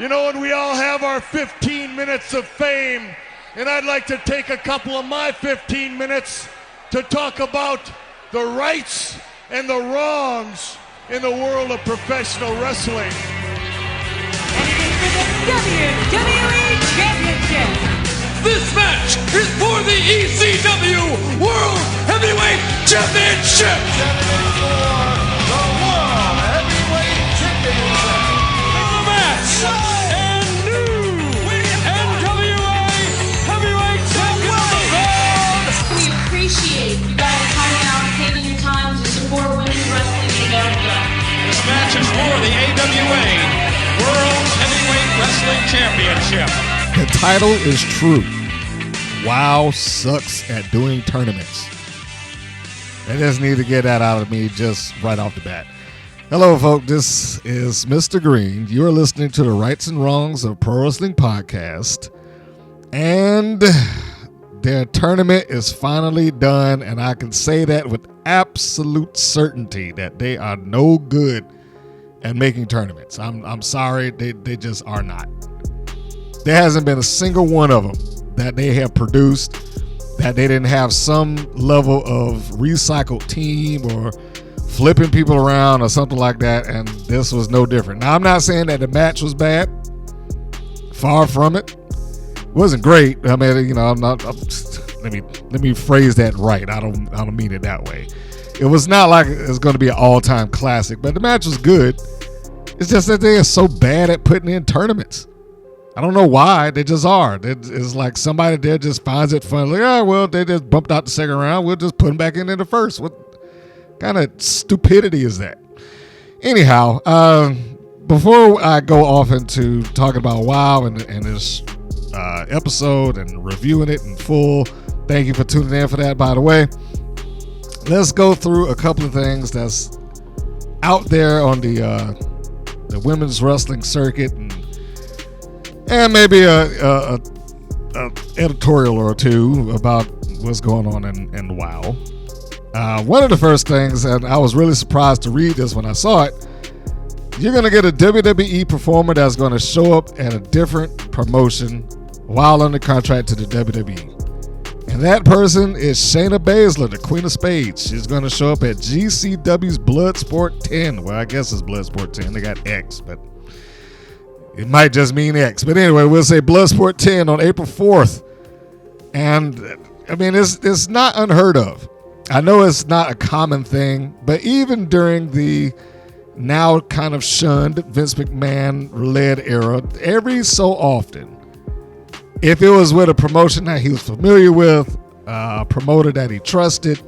You know, and we all have our 15 minutes of fame, and I'd like to take a couple of my 15 minutes to talk about the rights and the wrongs in the world of professional wrestling. And it is for the WWE Championship. This match is for the ECW World Heavyweight Championship. For the World Heavyweight Championship. The match and new NWA Heavyweight Champion. We appreciate you guys coming out and taking your time to support women's wrestling in America. This match is for the AWA World Heavyweight Wrestling Championship. The title is true. WoW sucks at doing tournaments. They just need to get that out of me just right off the bat. Hello, folks. This is Mr. Green. You are listening to the Rights and Wrongs of Pro Wrestling Podcast. And their tournament is finally done. And I can say that with absolute certainty that they are no good at making tournaments. I'm sorry. They just are not. There hasn't been a single one of them that they have produced that they didn't have some level of recycled team or flipping people around or something like that, and this was no different. Now, I'm not saying that the match was bad. Far from it. It wasn't great. I mean, you know, let me phrase that right. I don't mean it that way. It was not like it's going to be an all-time classic, but the match was good. It's just that they are so bad at putting in tournaments. I don't know why. They just are. It's like somebody there just finds it fun. Like, oh, well, they just bumped out the second round. We'll just put them back in the first. What kind of stupidity is that? Anyhow, before I go off into talking about WoW and this episode and reviewing it in full, thank you for tuning in for that, by the way. Let's go through a couple of things that's out there on the women's wrestling circuit and maybe a editorial or two about what's going on in WoW. One of the first things, and I was really surprised to read this when I saw it, you're going to get a WWE performer that's going to show up at a different promotion while under contract to the WWE. And that person is Shayna Baszler, the Queen of Spades. She's going to show up at GCW's Bloodsport 10. Well, I guess it's Bloodsport 10. They got X, but it might just mean X. But anyway, we'll say Bloodsport 10 on April 4th. And, I mean, it's not unheard of. I know it's not a common thing, but even during the now kind of shunned Vince McMahon-led era, every so often, if it was with a promotion that he was familiar with, a promoter that he trusted,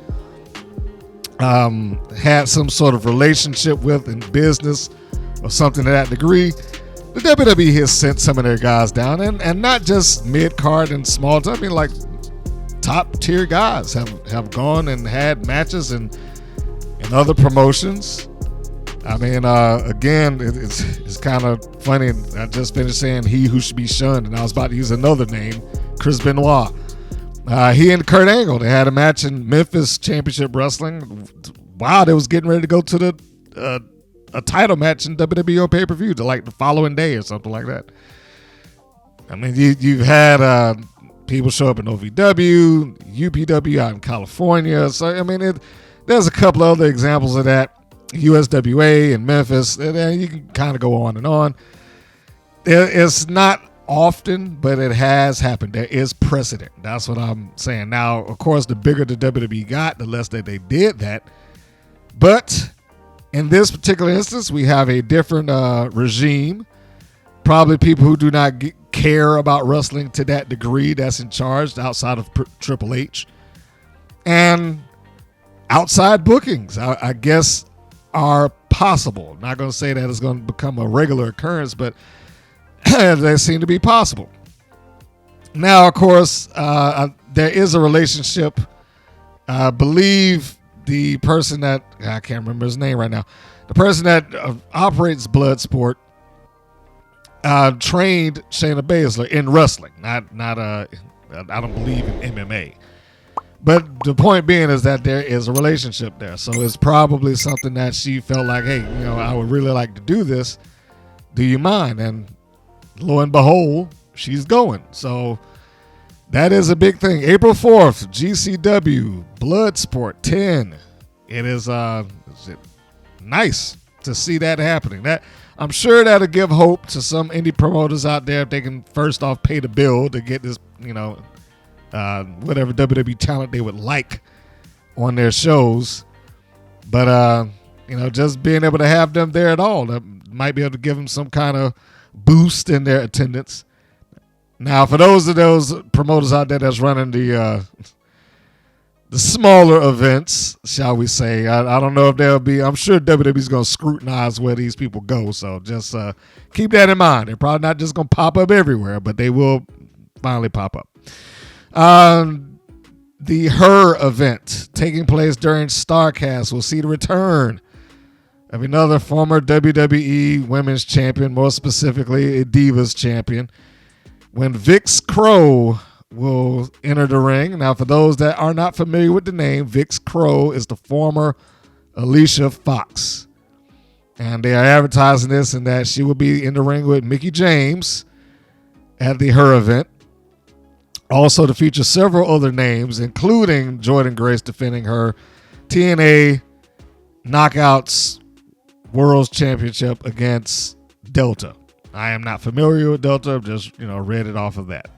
had some sort of relationship with in business or something to that degree, the WWE has sent some of their guys down, and not just mid-card and small time. I mean, like top-tier guys have gone and had matches in other promotions. I mean, again, it's kind of funny. I just finished saying he who should be shunned, and I was about to use another name, Chris Benoit. He and Kurt Angle, they had a match in Memphis Championship Wrestling. Wow, they was getting ready to go to the a title match in WWE on pay-per-view like the following day or something like that. I mean, you've had people show up in OVW, UPW out in California. So, I mean, there's a couple other examples of that. USWA in Memphis, and you can kind of go on and on. It's not often, but it has happened. There is precedent. That's what I'm saying. Now, of course, the bigger the WWE got, the less that they did that. But in this particular instance, we have a different regime. Probably people who do not care about wrestling to that degree that's in charge outside of Triple H. And outside bookings, I guess, are possible. I'm not going to say that it's going to become a regular occurrence, but they seem to be possible. Now, of course, there is a relationship. I believe the person that, I can't remember his name right now, the person that operates Bloodsport trained Shayna Baszler in wrestling. Not I don't believe in MMA. But the point being is that there is a relationship there. So it's probably something that she felt like, hey, I would really like to do this. Do you mind? And lo and behold, she's going. So that is a big thing. April 4th, GCW, Bloodsport 10. It is nice to see that happening. That I'm sure that'll give hope to some indie promoters out there if they can first off pay the bill to get this, whatever WWE talent they would like on their shows. But, just being able to have them there at all, that might be able to give them some kind of boost in their attendance. Now, for those promoters out there that's running the smaller events, shall we say, I don't know if they'll be, I'm sure WWE's going to scrutinize where these people go. So just keep that in mind. They're probably not just going to pop up everywhere, but they will finally pop up. The Her event taking place during StarCast will see the return of another former WWE Women's Champion, more specifically a Divas Champion, when Vix Crow will enter the ring. Now, for those that are not familiar with the name, Vix Crow is the former Alicia Fox. And they are advertising this and that she will be in the ring with Mickie James at the Her event. Also to feature several other names, including Jordynne Grace defending her TNA Knockouts World Championship against Delta. I am not familiar with Delta. I've just, read it off of that.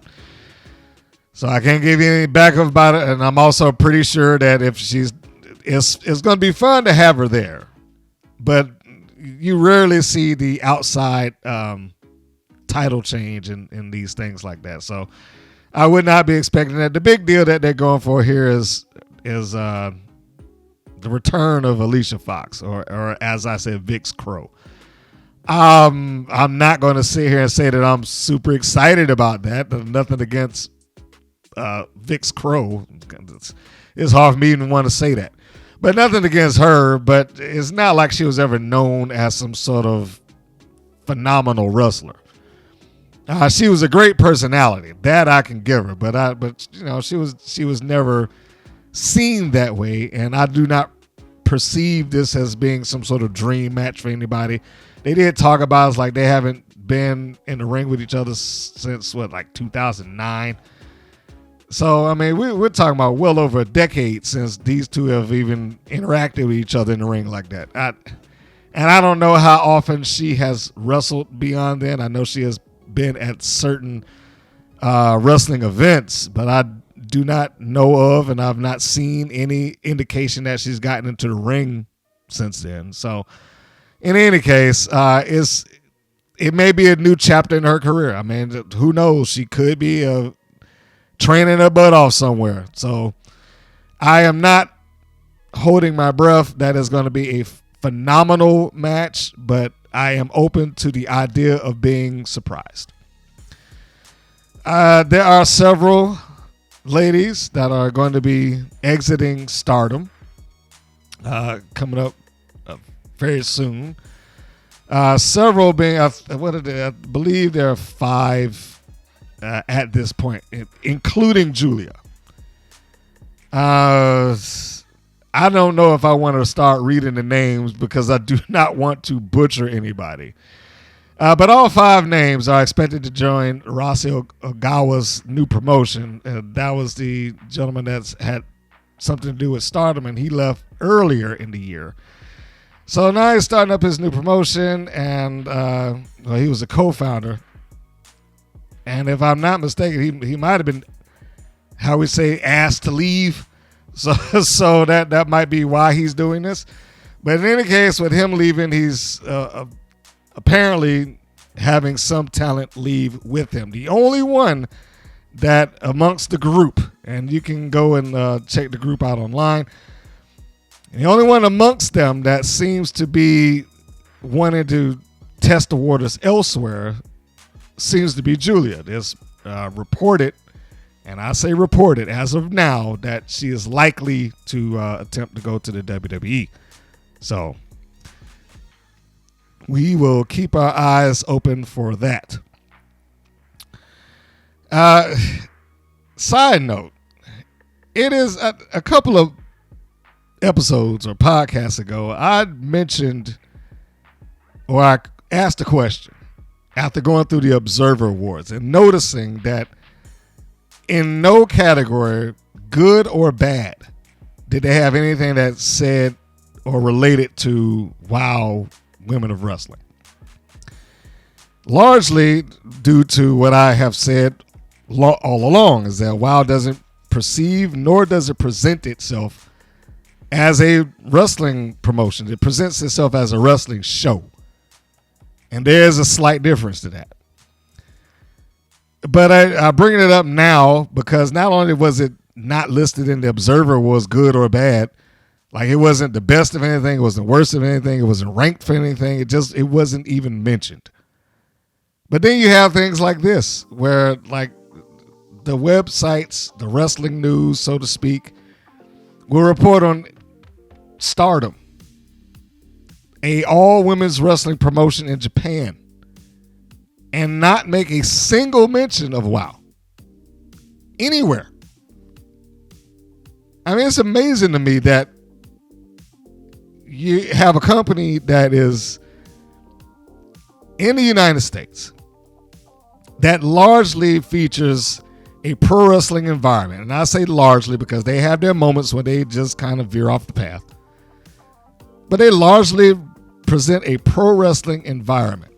So I can't give you any backup about it. And I'm also pretty sure that if it's going to be fun to have her there. But you rarely see the outside title change in these things like that. So I would not be expecting that. The big deal that they're going for here is the return of Alicia Fox, or as I said, Vix Crow. I'm not going to sit here and say that I'm super excited about that. Nothing against Vix Crow. It's hard for me to even want to say that. But nothing against her, but it's not like she was ever known as some sort of phenomenal wrestler. She was a great personality, that I can give her, but she was never seen that way, and I do not perceive this as being some sort of dream match for anybody. They did talk about it's like they haven't been in the ring with each other since 2009. So I mean, we're talking about well over a decade since these two have even interacted with each other in the ring like that. And I don't know how often she has wrestled beyond then. I know she has been at certain wrestling events, but I do not know of, and I've not seen any indication that she's gotten into the ring since then. So in any case, it may be a new chapter in her career. I mean, who knows? She could be training her butt off somewhere. So I am not holding my breath that is going to be a phenomenal match, but I am open to the idea of being surprised. There are several ladies that are going to be exiting Stardom coming up very soon. Several being, I believe there are 5 at this point, including Julia. I don't know if I want to start reading the names because I do not want to butcher anybody. But all 5 names are expected to join Rossi Ogawa's new promotion. That was the gentleman that's had something to do with Stardom, and he left earlier in the year. So now he's starting up his new promotion, and he was a co-founder. And if I'm not mistaken, he might have been, how we say, asked to leave. So that might be why he's doing this. But in any case, with him leaving, he's apparently having some talent leave with him. The only one that amongst the group, and you can go and check the group out online, the only one amongst them that seems to be wanting to test the waters elsewhere seems to be Julia. There's reported, and I say reported as of now, that she is likely to attempt to go to the WWE. So we will keep our eyes open for that. Side note, it is a couple of episodes or podcasts ago, I mentioned, or I asked a question. after going through the Observer Awards and noticing that in no category, good or bad, did they have anything that said or related to WOW Women of Wrestling. Largely due to what I have said all along, is that WOW doesn't perceive nor does it present itself as a wrestling promotion. It presents itself as a wrestling show. And there's a slight difference to that. But I bring it up now because not only was it not listed in the Observer was good or bad, like it wasn't the best of anything, it wasn't the worst of anything, it wasn't ranked for anything, it wasn't even mentioned. But then you have things like this, where like the websites, the wrestling news, so to speak, will report on Stardom, a all-women's wrestling promotion in Japan, and not make a single mention of WOW anywhere. I mean, it's amazing to me that you have a company that is in the United States that largely features a pro wrestling environment. And I say largely because they have their moments when they just kind of veer off the path. But they largely present a pro wrestling environment.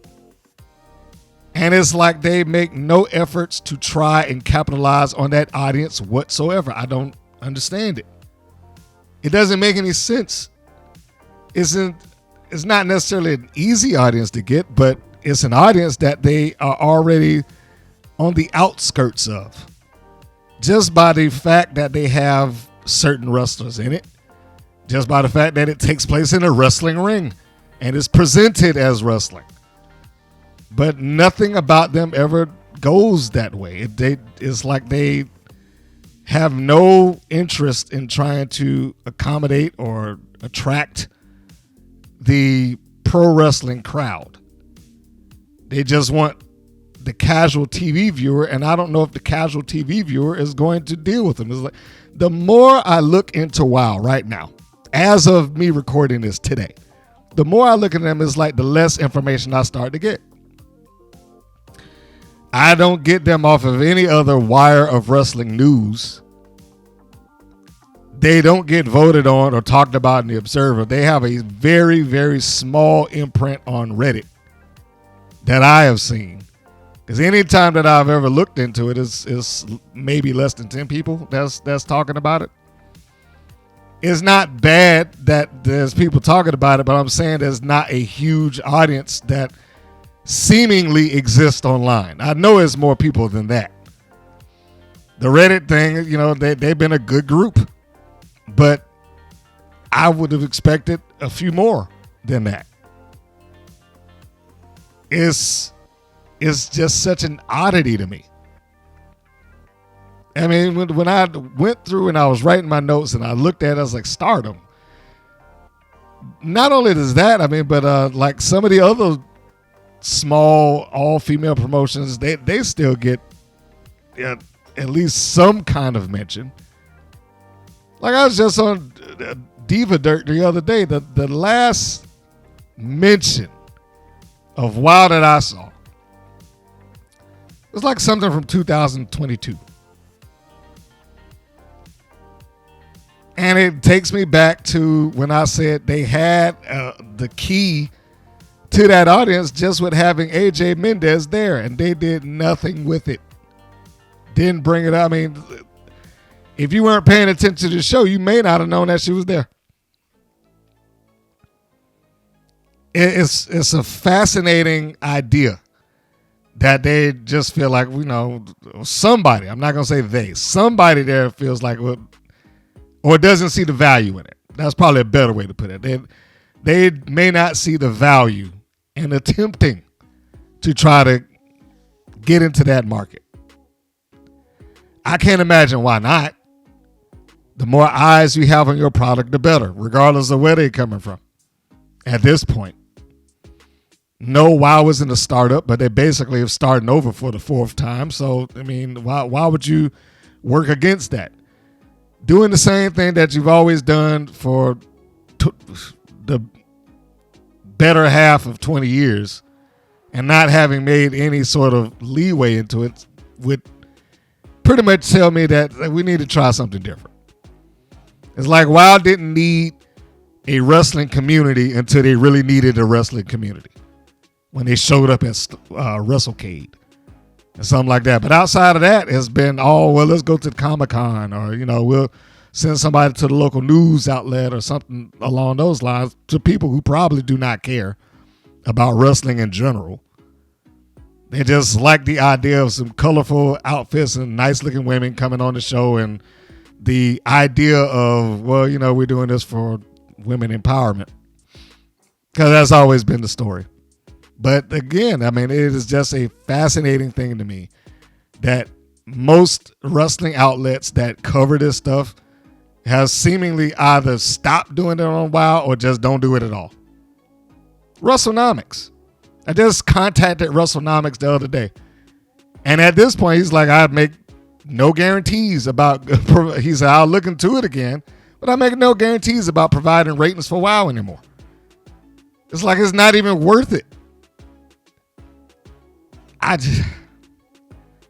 And it's like they make no efforts to try and capitalize on that audience whatsoever. I don't understand it. It doesn't make any sense. It's not necessarily an easy audience to get, but it's an audience that they are already on the outskirts of. Just by the fact that they have certain wrestlers in it. Just by the fact that it takes place in a wrestling ring and is presented as wrestling. But nothing about them ever goes that way. It's like they have no interest in trying to accommodate or attract the pro wrestling crowd. They just want the casual TV viewer, and I don't know if the casual TV viewer is going to deal with them. It's like, the more I look into WOW right now, as of me recording this today, the more I look at them, it's like the less information I start to get. I don't get them off of any other wire of wrestling news. They don't get voted on or talked about in the Observer. They have a very, very small imprint on Reddit that I have seen. Because any time that I've ever looked into it is maybe less than 10 people that's talking about it. It's not bad that there's people talking about it, but I'm saying there's not a huge audience that seemingly exists online. I know it's more people than that. The Reddit thing, you know, they've been a good group, but I would have expected a few more than that. It's just such an oddity to me. I mean, when I went through and I was writing my notes and I looked at it, I was like, Stardom. Not only does that, I mean, but like some of the other small all-female promotions, they still get at least some kind of mention. Like I was just on Diva Dirt the other day. The last mention of WOW that I saw was like something from 2022. And it takes me back to when I said they had the key to that audience just with having AJ Mendez there, and they did nothing with it. Didn't bring it up. I mean, if you weren't paying attention to the show, you may not have known that she was there. It's a fascinating idea that they just feel like, you know, somebody, I'm not going to say they, somebody there feels like, well, or doesn't see the value in it. That's probably a better way to put it. They may not see the value in attempting to try to get into that market. I can't imagine why not. The more eyes you have on your product, the better, regardless of where they're coming from. At this point, no, WOW isn't a startup, but they basically have started over for the fourth time. So, I mean, why would you work against that? Doing the same thing that you've always done for the better half of 20 years and not having made any sort of leeway into it would pretty much tell me that we need to try something different. It's like WoW didn't need a wrestling community until they really needed a wrestling community when they showed up at WrestleCade and something like that. But outside of that, it's been let's go to the Comic-Con, or we'll send somebody to the local news outlet or something along those lines, to people who probably do not care about wrestling in general. They just like the idea of some colorful outfits and nice looking women coming on the show, and the idea of, we're doing this for women empowerment, because that's always been the story. But again, it is just a fascinating thing to me that most wrestling outlets that cover this stuff has seemingly either stopped doing it on WoW or just don't do it at all. WrestleNomics. I just contacted WrestleNomics the other day. And at this point, he's like, I'd make no guarantees about, he said, I'll look into it again, but I make no guarantees about providing ratings for WoW anymore. It's like, it's not even worth it.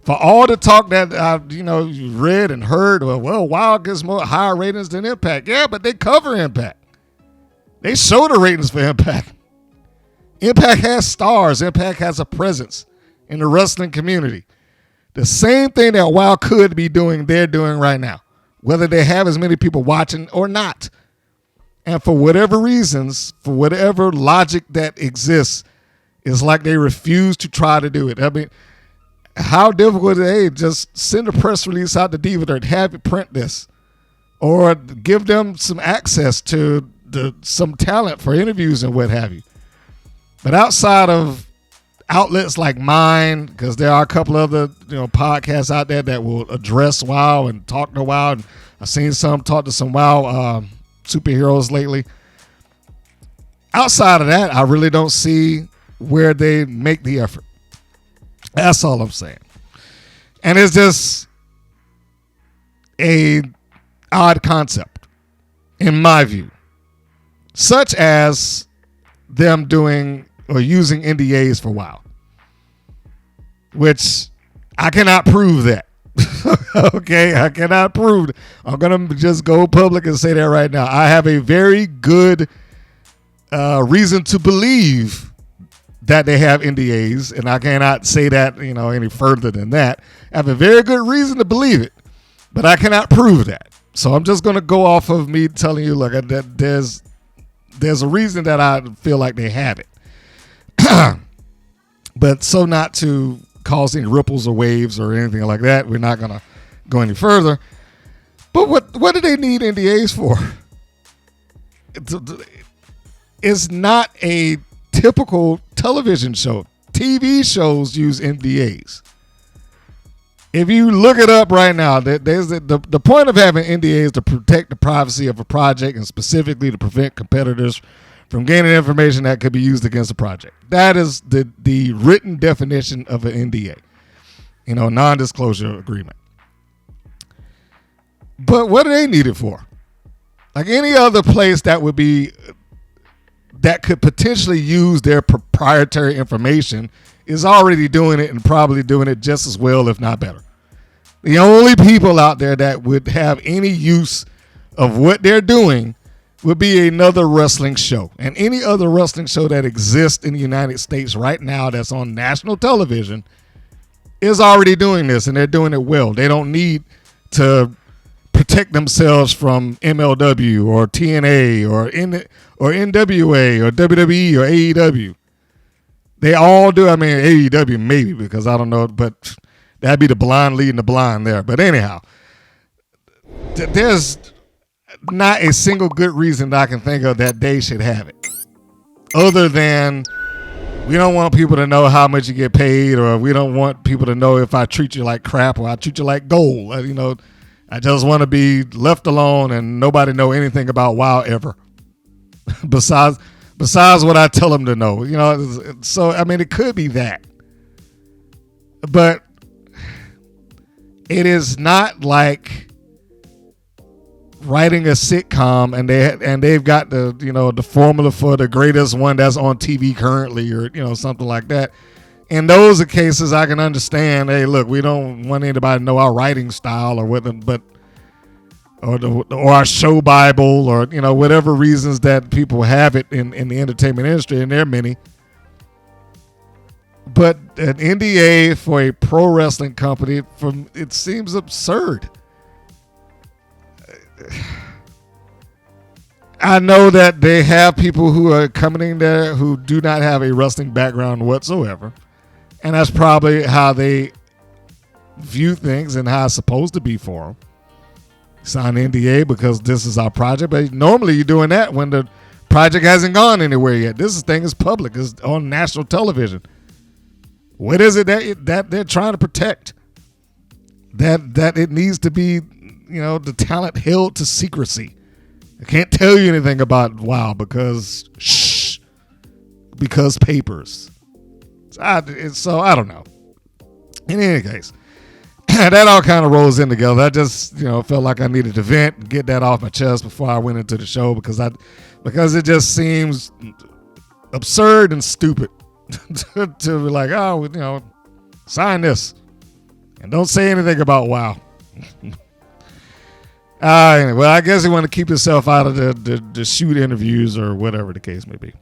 For all the talk that I've, read and heard, WoW gets more higher ratings than Impact. Yeah, but they cover Impact. They show the ratings for Impact. Impact has stars. Impact has a presence in the wrestling community. The same thing that WoW could be doing, they're doing right now, whether they have as many people watching or not. And for whatever reasons, for whatever logic that exists, it's like they refuse to try to do it. How difficult is it? Just send a press release out to Diva and have it print this, or give them some access to some talent for interviews and what have you. But outside of outlets like mine, because there are a couple other podcasts out there that will address WoW and talk to WoW, and I've seen some talk to some WoW superheroes lately. Outside of that, I really don't see where they make the effort. That's all I'm saying. And it's just a odd concept, in my view, such as them doing or using NDAs for WoW, which I cannot prove that. Okay, I cannot prove it. I'm going to just go public and say that right now. I have a very good reason to believe that they have NDAs, and I cannot say that any further than that. I have a very good reason to believe it, but I cannot prove that. So I'm just going to go off of me telling you, look, that there's a reason that I feel like they have it. But so not to cause any ripples or waves or anything like that, we're not going to go any further. But what do they need NDAs for? It's not a typical television show. TV shows use NDAs. If you look it up right now, there's the point of having NDAs is to protect the privacy of a project, and specifically to prevent competitors from gaining information that could be used against the project. That is the written definition of an NDA, non-disclosure agreement. But what do they need it for? Like any other place that could potentially use their proprietary information is already doing it, and probably doing it just as well, if not better. The only people out there that would have any use of what they're doing would be another wrestling show. And any other wrestling show that exists in the United States right now that's on national television is already doing this, and they're doing it well. They don't need to protect themselves from MLW or TNA or NWA or WWE or AEW. They all do. AEW maybe, because I don't know, but that'd be the blind leading the blind there. But anyhow, there's not a single good reason that I can think of that they should have it, other than we don't want people to know how much you get paid, or we don't want people to know if I treat you like crap or I treat you like gold. I just want to be left alone and nobody know anything about WoW ever, besides what I tell them to know. So it could be that, but it is not like writing a sitcom and they've got the formula for the greatest one that's on TV currently, or something like that. In those cases, I can understand. Hey, look, we don't want anybody to know our writing style or or our show Bible, or whatever reasons that people have it in the entertainment industry, and there are many. But an NDA for a pro wrestling company, it seems absurd. I know that they have people who are coming in there who do not have a wrestling background whatsoever, and that's probably how they view things and how it's supposed to be for them. Sign NDA because this is our project, but normally you're doing that when the project hasn't gone anywhere yet. This thing is public, it's on national television. What is it that they're trying to protect? That it needs to be, the talent held to secrecy. I can't tell you anything about WoW because papers. So I don't know. In any case, that all kind of rolls in together. I just felt like I needed to vent and get that off my chest before I went into the show because it just seems absurd and stupid to be like, sign this and don't say anything about WoW. Anyway, well, I guess he want to keep himself out of the shoot interviews or whatever the case may be.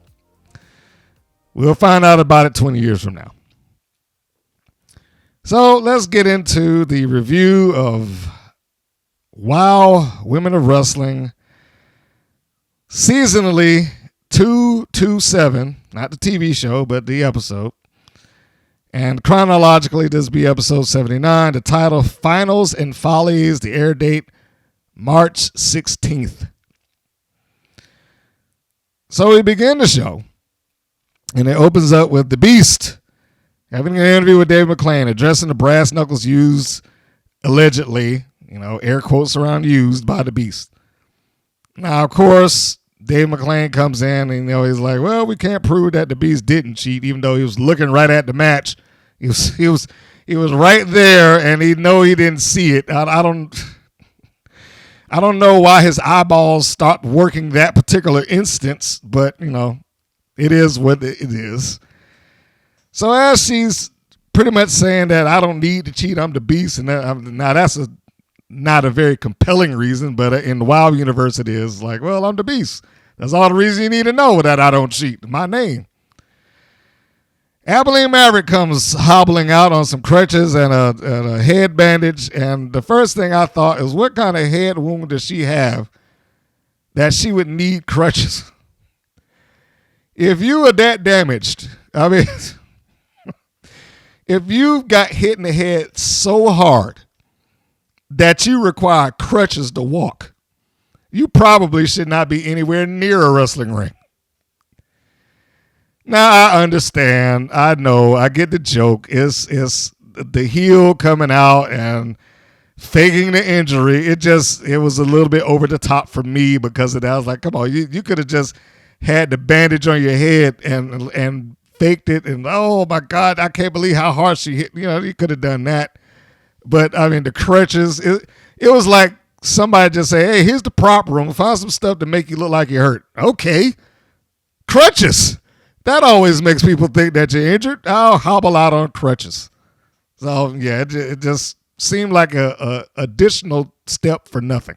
We'll find out about it 20 years from now. So let's get into the review of WoW Women of Wrestling seasonally 227, not the TV show, but the episode. And chronologically, this will be episode 79. The title, Finals and Follies. The air date, March 16th. So we begin the show, and it opens up with the Beast having an interview with Dave McClain, addressing the brass knuckles used, allegedly, air quotes around used by the Beast. Now, of course, Dave McClain comes in and he's like, well, we can't prove that the Beast didn't cheat, even though he was looking right at the match. He was right there, and he didn't see it. I don't know why his eyeballs stopped working that particular instance, but it is what it is. So as she's pretty much saying that I don't need to cheat, I'm the Beast, and now that's not a very compelling reason, but in the WoW universe it is like, well, I'm the Beast. That's all the reason you need to know that I don't cheat. My name. Abilene Maverick comes hobbling out on some crutches and a head bandage, and the first thing I thought is, what kind of head wound does she have that she would need crutches? If you were that damaged, if you got hit in the head so hard that you require crutches to walk, you probably should not be anywhere near a wrestling ring. Now, I understand. I know. I get the joke. It's the heel coming out and faking the injury. It was a little bit over the top for me because of that. I was like, come on, you could have just had the bandage on your head and faked it. And, oh, my God, I can't believe how hard she hit. You could have done that. But, the crutches, it was like somebody just say, hey, here's the prop room. Find some stuff to make you look like you're hurt. Okay. Crutches. That always makes people think that you're injured. I'll hobble out on crutches. So, yeah, it just seemed like a additional step for nothing.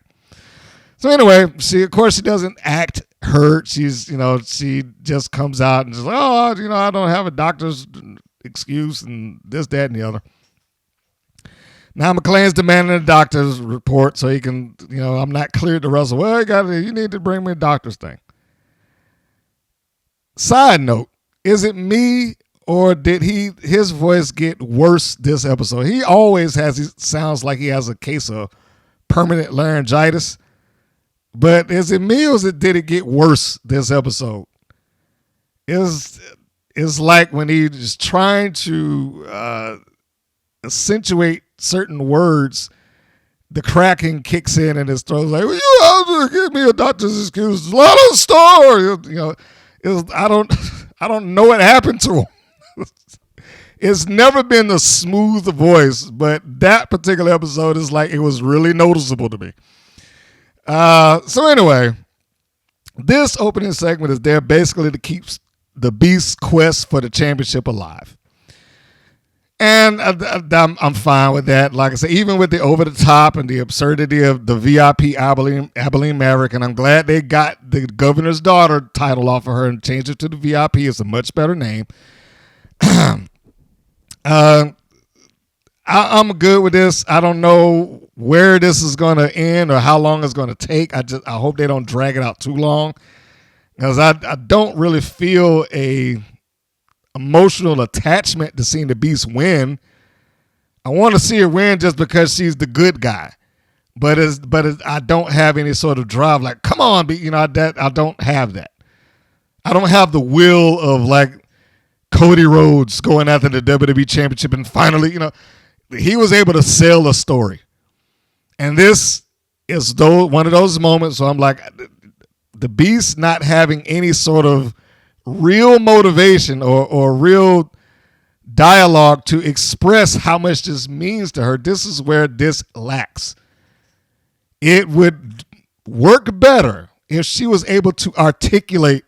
So, anyway, she doesn't act hurt. She's, she just comes out and just, I don't have a doctor's excuse and this, that, and the other. Now, McClain's demanding a doctor's report so he can, I'm not cleared to wrestle. Well, you need to bring me a doctor's thing. Side note, is it me or did his voice get worse this episode? He always sounds like he has a case of permanent laryngitis. But is it me or did it get worse this episode? It's like when he's trying to accentuate certain words, the cracking kicks in and his throat like, well, you have to give me a doctor's excuse. Lana Star, I don't know what happened to him. It's never been a smooth voice, but that particular episode is like it was really noticeable to me. So anyway, this opening segment is there basically to keep the Beast's quest for the championship alive. And I'm fine with that. Like I said, even with the over the top and the absurdity of the VIP Abilene Maverick, and I'm glad they got the governor's daughter title off of her and changed it to the VIP. It's a much better name. I'm good with this. I don't know where this is going to end or how long it's going to take. I hope they don't drag it out too long, because I don't really feel a emotional attachment to seeing the Beast win. I want to see her win just because she's the good guy, but I don't have any sort of drive like, come on, I don't have that. I don't have the will of like Cody Rhodes going after the WWE Championship and finally, he was able to sell a story, and this is one of those moments where I'm like, the Beast not having any sort of real motivation or real dialogue to express how much this means to her. This is where this lacks. It would work better if she was able to articulate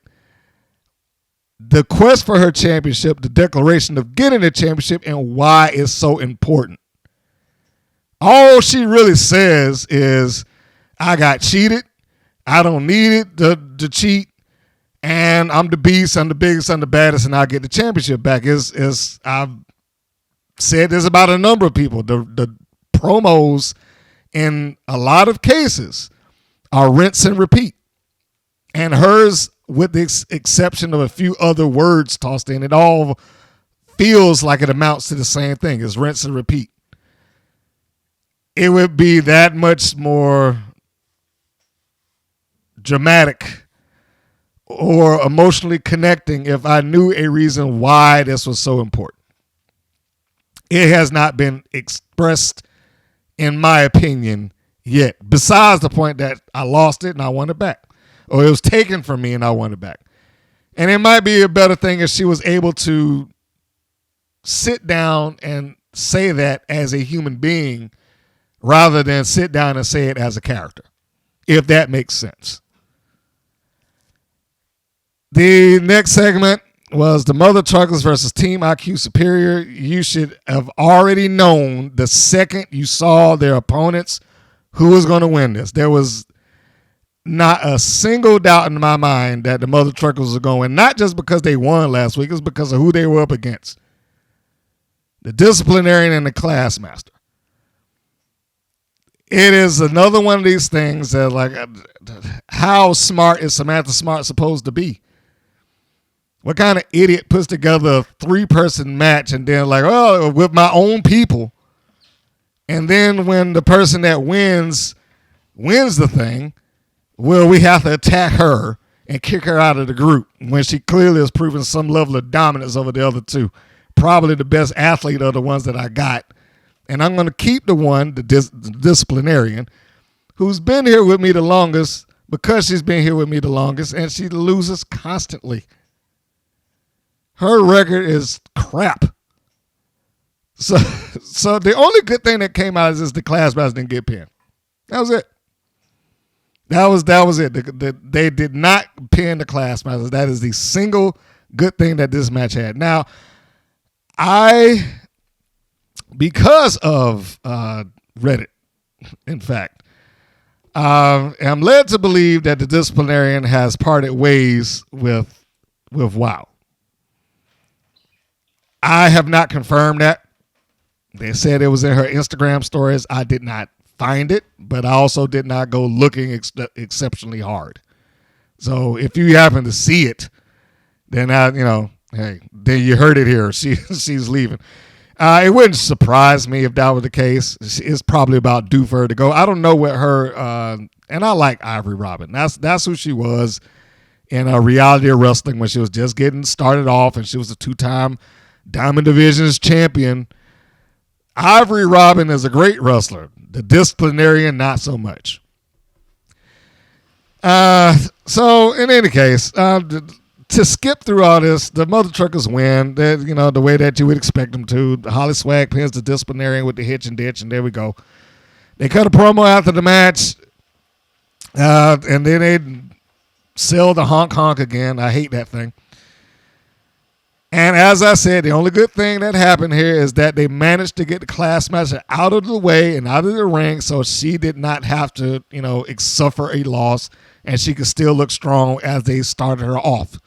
the quest for her championship, the declaration of getting the championship, and why it's so important. All she really says is, I got cheated. I don't need it to cheat. And I'm the Beast, I'm the biggest, I'm the baddest, and I'll get the championship back. Is I've said this about a number of people. The promos in a lot of cases are rinse and repeat. And hers, with the exception of a few other words tossed in, it all feels like it amounts to the same thing. It's rinse and repeat. It would be that much more dramatic or emotionally connecting if I knew a reason why this was so important. It has not been expressed, in my opinion, yet, besides the point that I lost it and I won it back, or it was taken from me and I won it back. And it might be a better thing if she was able to sit down and say that as a human being rather than sit down and say it as a character, if that makes sense. The next segment was the Mother Truckers versus Team IQ Superior. You should have already known the second you saw their opponents who was going to win this. There was not a single doubt in my mind that the Mother Truckers were going to win, not just because they won last week, it's because of who they were up against. The Disciplinarian and the Class Master. It is another one of these things that, like, how smart is Samantha Smart supposed to be? What kind of idiot puts together a 3-person match and then like, oh, with my own people. And then when the person that wins the thing, well, we have to attack her and kick her out of the group when she clearly has proven some level of dominance over the other two. Probably the best athlete of the ones that I got. And I'm going to keep the one, the disciplinarian, who's been here with me the longest because she's been here with me the longest, and she loses constantly. Her record is crap. So the only good thing that came out is the Class Master didn't get pinned. That was it. That was it. They did not pin the Class Masters. That is the single good thing that this match had. Now, because of Reddit, in fact, I'm led to believe that the Disciplinarian has parted ways with WoW. I have not confirmed that. They said it was in her Instagram stories. I did not find it, but I also did not go looking exceptionally hard. So if you happen to see it, then hey, then you heard it here. She's leaving. It wouldn't surprise me if that were the case. It's probably about due for her to go. I don't know what her and I like Ivory Robin. That's who she was in a reality of wrestling when she was just getting started off, and she was a 2-time Diamond Divisions champion. Ivory Robin is a great wrestler. The Disciplinarian, not so much. So in any case, to skip through all this, the Mother Truckers win. The way that you would expect them to. Holly Swag pins the Disciplinarian with the hitch and ditch, and there we go. They cut a promo after the match. And then they sell the honk again. I hate that thing. And as I said, the only good thing that happened here is that they managed to get the class master out of the way and out of the ring, so she did not have to, suffer a loss, and she could still look strong as they started her off.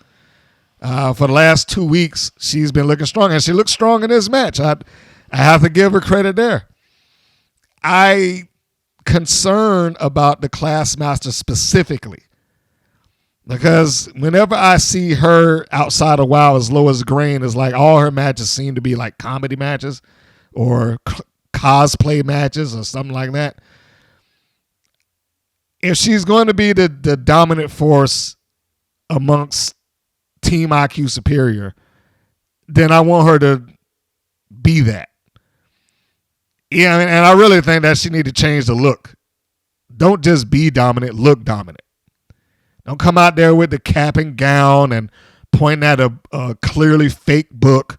For the last 2 weeks, she's been looking strong, and she looked strong in this match. I have to give her credit there. I concerned about the class master specifically, because whenever I see her outside of WoW as low as grain, it's like all her matches seem to be like comedy matches or cosplay matches or something like that. If she's going to be the dominant force amongst Team IQ Superior, then I want her to be that. Yeah, and I really think that she need to change the look. Don't just be dominant, look dominant. Don't come out there with the cap and gown and pointing at a clearly fake book,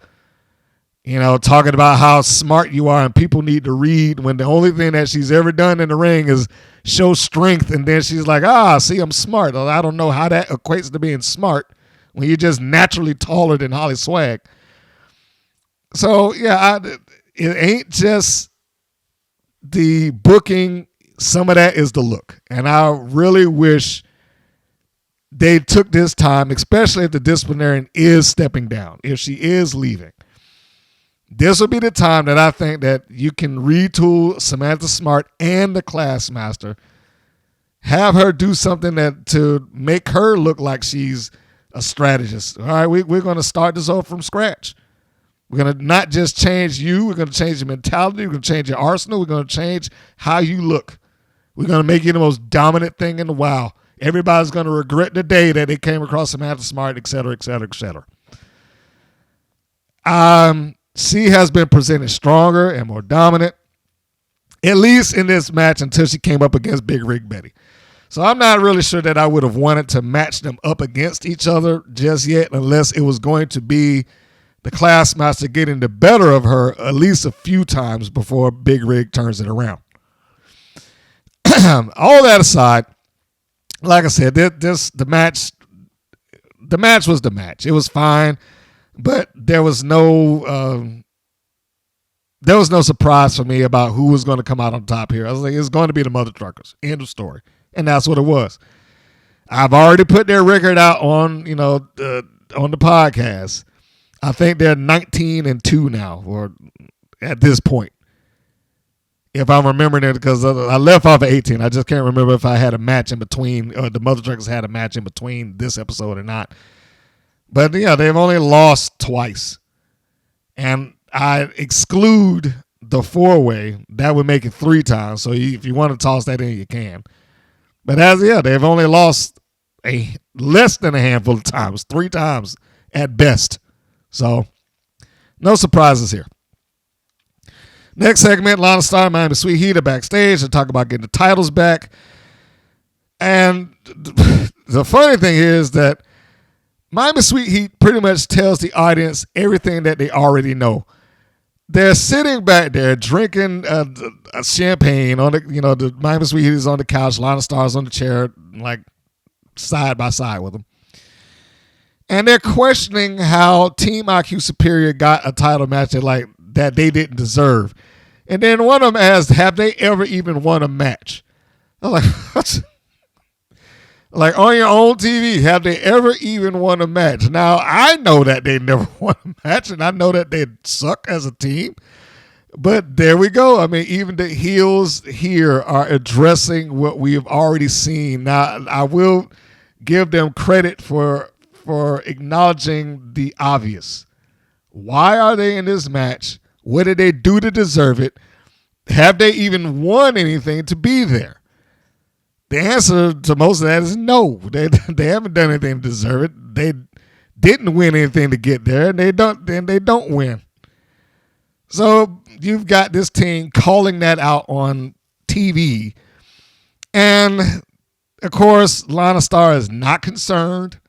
talking about how smart you are and people need to read, when the only thing that she's ever done in the ring is show strength, and then she's like, see, I'm smart. I don't know how that equates to being smart when you're just naturally taller than Holly Swag. So, yeah, it ain't just the booking. Some of that is the look. And I really wish they took this time, especially if the disciplinarian is stepping down, if she is leaving. This will be the time that I think that you can retool Samantha Smart and the class master, have her do something to make her look like she's a strategist. All right, we're going to start this off from scratch. We're going to not just change you. We're going to change your mentality. We're going to change your arsenal. We're going to change how you look. We're going to make you the most dominant thing in the WoW. Everybody's going to regret the day that they came across Samantha Smart, et cetera, et cetera, et cetera. She has been presented stronger and more dominant, at least in this match, until she came up against Big Rig Betty. So I'm not really sure that I would have wanted to match them up against each other just yet, unless it was going to be the class master getting the better of her at least a few times before Big Rig turns it around. All that aside, like I said, the match was the match. It was fine, but there was no surprise for me about who was going to come out on top here. I was like, it's going to be the Mother Truckers. End of story. And that's what it was. I've already put their record out on the podcast. I think they're 19-2 now, or at this point, if I'm remembering it, because I left off at 18. I just can't remember if I had a match in between, or the Mother Truckers had a match in between this episode or not. But yeah, they've only lost twice. And I exclude the 4-way. That would make it 3 times. So if you want to toss that in, you can. But they've only lost less than a handful of times, 3 times at best. So no surprises here. Next segment, Lana Star, Miami Sweet Heat are backstage. They talk about getting the titles back. And the funny thing here is that Miami Sweet Heat pretty much tells the audience everything that they already know. They're sitting back there drinking a champagne on the Miami Sweet Heat is on the couch. Lana Star's on the chair, like side by side with them. And they're questioning how Team IQ Superior got a title match that they didn't deserve. And then one of them asked, have they ever even won a match? I'm like, what? Like, on your own TV, have they ever even won a match? Now, I know that they never won a match, and I know that they suck as a team. But there we go. I mean, even the heels here are addressing what we have already seen. Now, I will give them credit for acknowledging the obvious. Why are they in this match? What did they do to deserve it? Have they even won anything to be there? The answer to most of that is no. They haven't done anything to deserve it. They didn't win anything to get there, and they don't win. So you've got this team calling that out on TV. And, of course, Lana Star is not concerned.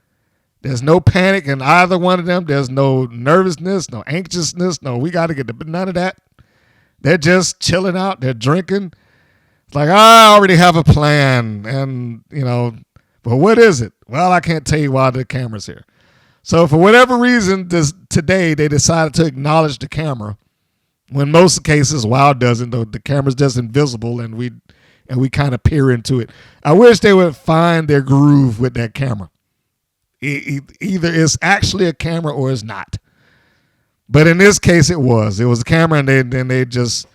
There's no panic in either one of them. There's no nervousness, no anxiousness. No, we got to get none of that. They're just chilling out. They're drinking. It's like, I already have a plan, and, but what is it? Well, I can't tell you while the camera's here. So for whatever reason, today they decided to acknowledge the camera, when most cases, WoW doesn't. The camera's just invisible, and we kind of peer into it. I wish they would find their groove with that camera. Either it's actually a camera or it's not. But in this case, it was. It was a camera, and then they just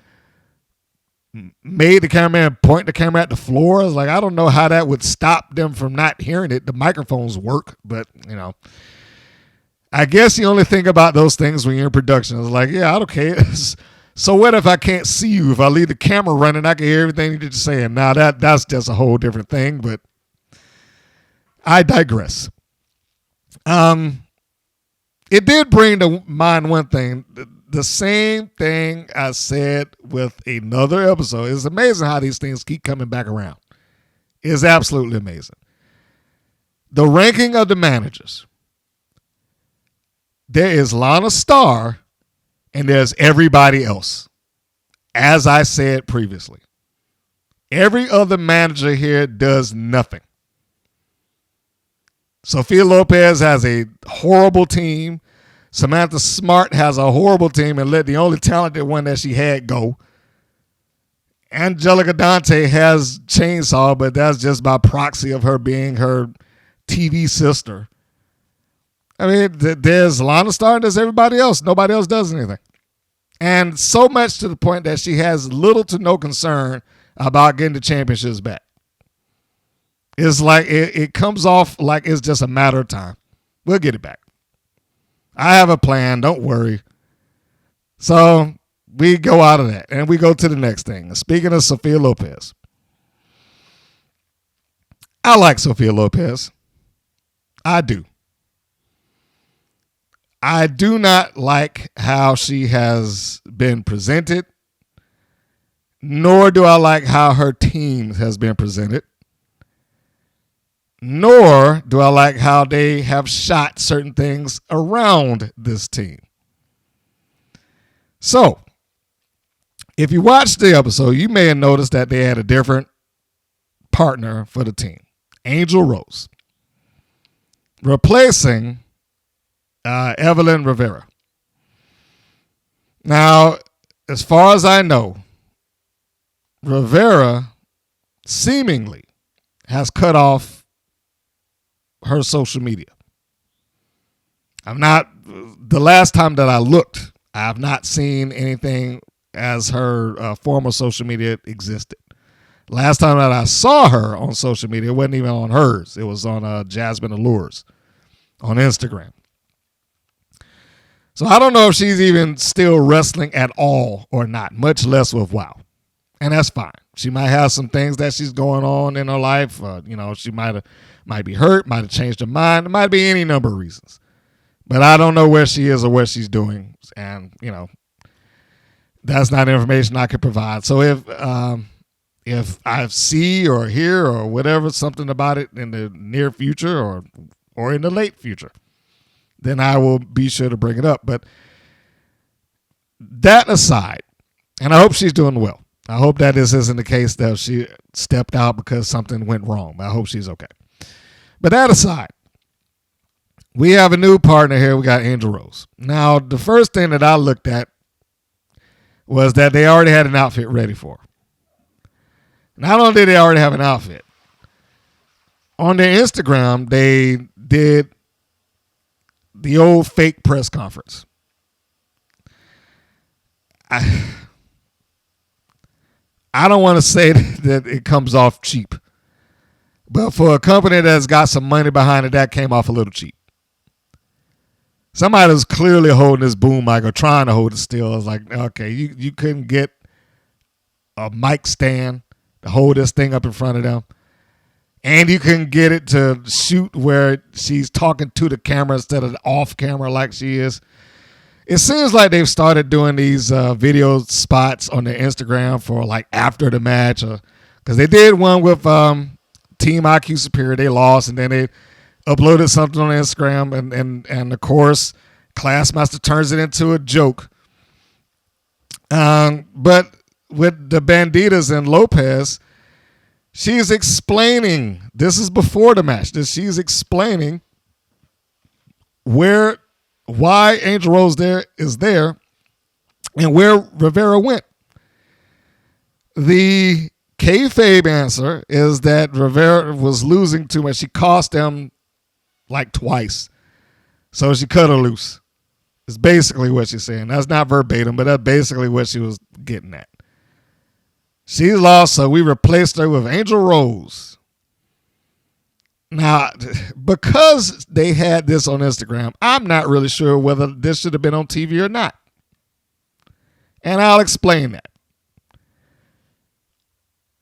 made the cameraman point the camera at the floor. I was like, I don't know how that would stop them from not hearing it. The microphones work, but, I guess you only think about those things when you're in production. It's like, yeah, I don't care. So what if I can't see you? If I leave the camera running, I can hear everything you're saying. Now that's just a whole different thing, but I digress. It did bring to mind one thing. The same thing I said with another episode. It's amazing how these things keep coming back around. It's absolutely amazing. The ranking of the managers. There is Lana Star, and there's everybody else, as I said previously. Every other manager here does nothing. Sophia Lopez has a horrible team. Samantha Smart has a horrible team and let the only talented one that she had go. Angelica Dante has Chainsaw, but that's just by proxy of her being her TV sister. I mean, there's Lana Star and there's everybody else. Nobody else does anything. And so much to the point that she has little to no concern about getting the championships back. It's like it comes off like it's just a matter of time. We'll get it back. I have a plan. Don't worry. So we go out of that and we go to the next thing. Speaking of Sophia Lopez. I like Sophia Lopez. I do. I do not like how she has been presented, nor do I like how her team has been presented, nor do I like how they have shot certain things around this team. So, if you watched the episode, you may have noticed that they had a different partner for the team, Angel Rose, replacing Evelyn Rivera. Now, as far as I know, Rivera seemingly has cut off her social media. The last time that I looked, I have not seen anything as her former social media existed. Last time that I saw her on social media, it wasn't even on hers. It was on Jasmine Allures on Instagram. So I don't know if she's even still wrestling at all or not, much less with WoW. And that's fine. She might have some things that she's going on in her life. She might be hurt, might have changed her mind. It might be any number of reasons. But I don't know where she is or what she's doing. And, that's not information I could provide. So if I see or hear or whatever, something about it in the near future or in the late future, then I will be sure to bring it up. But that aside, and I hope she's doing well. I hope that this isn't the case that she stepped out because something went wrong. I hope she's okay. But that aside, we have a new partner here. We got Angel Rose. Now, the first thing that I looked at was that they already had an outfit ready for her. Not only did they already have an outfit, on their Instagram, they did the old fake press conference. I don't want to say that it comes off cheap, but for a company that's got some money behind it, that came off a little cheap. Somebody was clearly holding this boom mic or trying to hold it still. I was like, okay, you couldn't get a mic stand to hold this thing up in front of them. And you couldn't get it to shoot where she's talking to the camera instead of off camera like she is. It seems like they've started doing these video spots on their Instagram for like after the match. Because they did one with Team IQ Superior. They lost, and then they uploaded something on Instagram. And of course, Classmaster turns it into a joke. But with the Bandidas and Lopez, she's explaining, this is before the match, that she's explaining why Angel Rose is there and where Rivera went. The kayfabe answer is that Rivera was losing too much. She cost them like twice. So she cut her loose. It's basically what she's saying. That's not verbatim, but that's basically what she was getting at. She lost, so we replaced her with Angel Rose. Now, because they had this on Instagram, I'm not really sure whether this should have been on TV or not. And I'll explain that.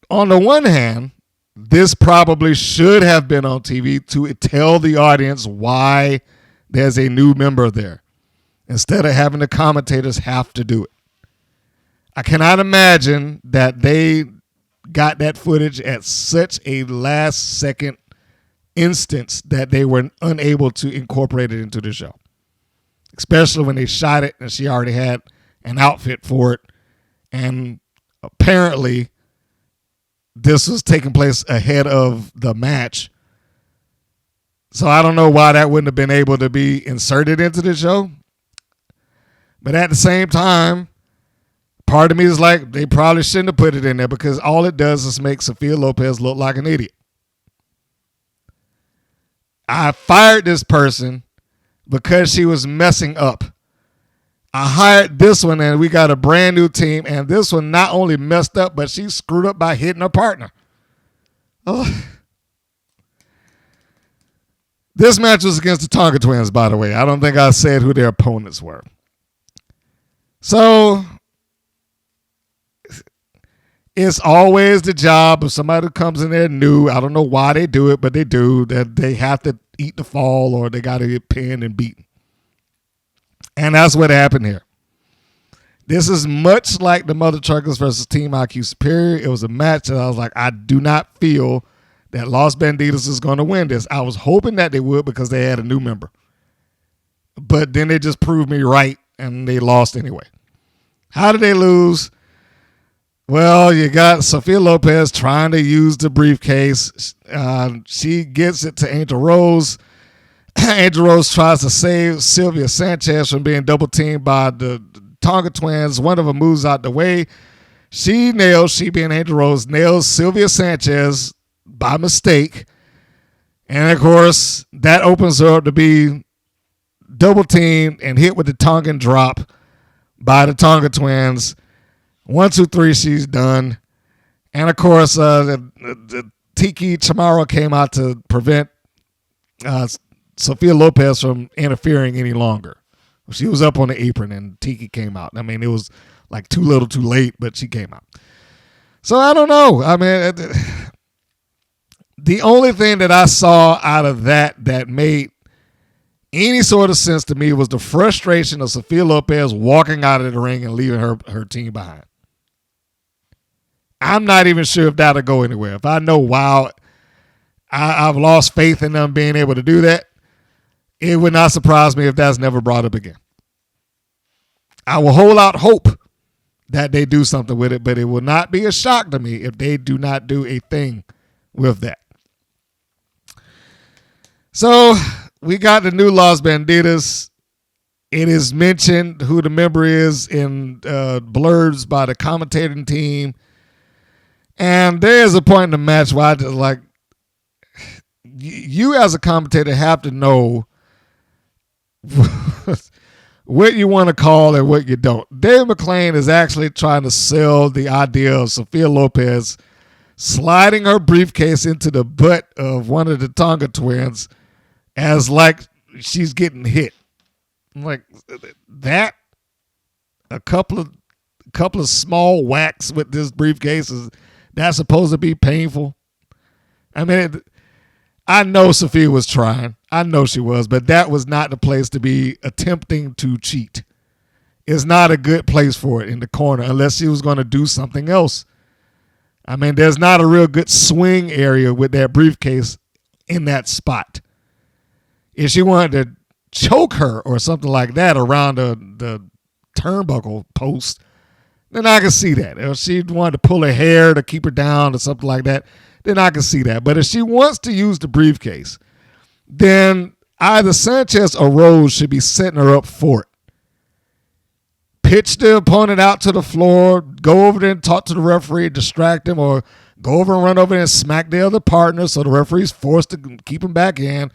On the one hand, this probably should have been on TV to tell the audience why there's a new member there, instead of having the commentators have to do it. I cannot imagine that they got that footage at such a last second instance that they were unable to incorporate it into the show, especially when they shot it and she already had an outfit for it. And apparently this was taking place ahead of the match. So I don't know why that wouldn't have been able to be inserted into the show. But at the same time, part of me is like, they probably shouldn't have put it in there, because all it does is make Sophia Lopez look like an idiot. I fired this person because she was messing up. I hired this one and we got a brand new team, and this one not only messed up, but she screwed up by hitting her partner. Oh. This match was against the Tonga Twins, by the way. I don't think I said who their opponents were. So it's always the job of somebody who comes in there new. I don't know why they do it, but they do. That they have to eat the fall, or they got to get pinned and beaten. And that's what happened here. This is much like the Mother Truckers versus Team IQ Superior. It was a match that I was like, I do not feel that Los Bandidas is going to win this. I was hoping that they would, because they had a new member. But then they just proved me right, and they lost anyway. How did they lose? Well, you got Sophia Lopez trying to use the briefcase. She gets it to Angel Rose. Angel Rose tries to save Sylvia Sanchez from being double teamed by the Tonga Twins. One of them moves out the way. She being Angel Rose, nails Sylvia Sanchez by mistake. And of course, that opens her up to be double teamed and hit with the Tongan drop by the Tonga Twins. 1, 2, 3, she's done. And of course, the Tiki Chamorro came out to prevent Sophia Lopez from interfering any longer. She was up on the apron and Tiki came out. I mean, it was like too little too late, but she came out. So I don't know. I mean, the only thing that I saw out of that made any sort of sense to me was the frustration of Sophia Lopez walking out of the ring and leaving her team behind. I'm not even sure if that'll go anywhere. If I know, wow, I've lost faith in them being able to do that, it would not surprise me if that's never brought up again. I will hold out hope that they do something with it, but it will not be a shock to me if they do not do a thing with that. So we got the new Los Bandidas. It is mentioned who the member is in blurbs by the commentating team. And there is a point in the match where I just like, you as a commentator have to know what you want to call and what you don't. Dave McClain is actually trying to sell the idea of Sophia Lopez sliding her briefcase into the butt of one of the Tonga Twins as like she's getting hit. I'm like, that? A couple of small whacks with this briefcase, is that's supposed to be painful? I mean, I know Sophia was trying. I know she was, but that was not the place to be attempting to cheat. It's not a good place for it in the corner unless she was going to do something else. I mean, there's not a real good swing area with that briefcase in that spot. If she wanted to choke her or something like that around the turnbuckle post, then I can see that. If she wanted to pull her hair to keep her down or something like that, then I can see that. But if she wants to use the briefcase, then either Sanchez or Rose should be setting her up for it. Pitch the opponent out to the floor, go over there and talk to the referee, distract him, or go over and run over there and smack the other partner so the referee's forced to keep him back in.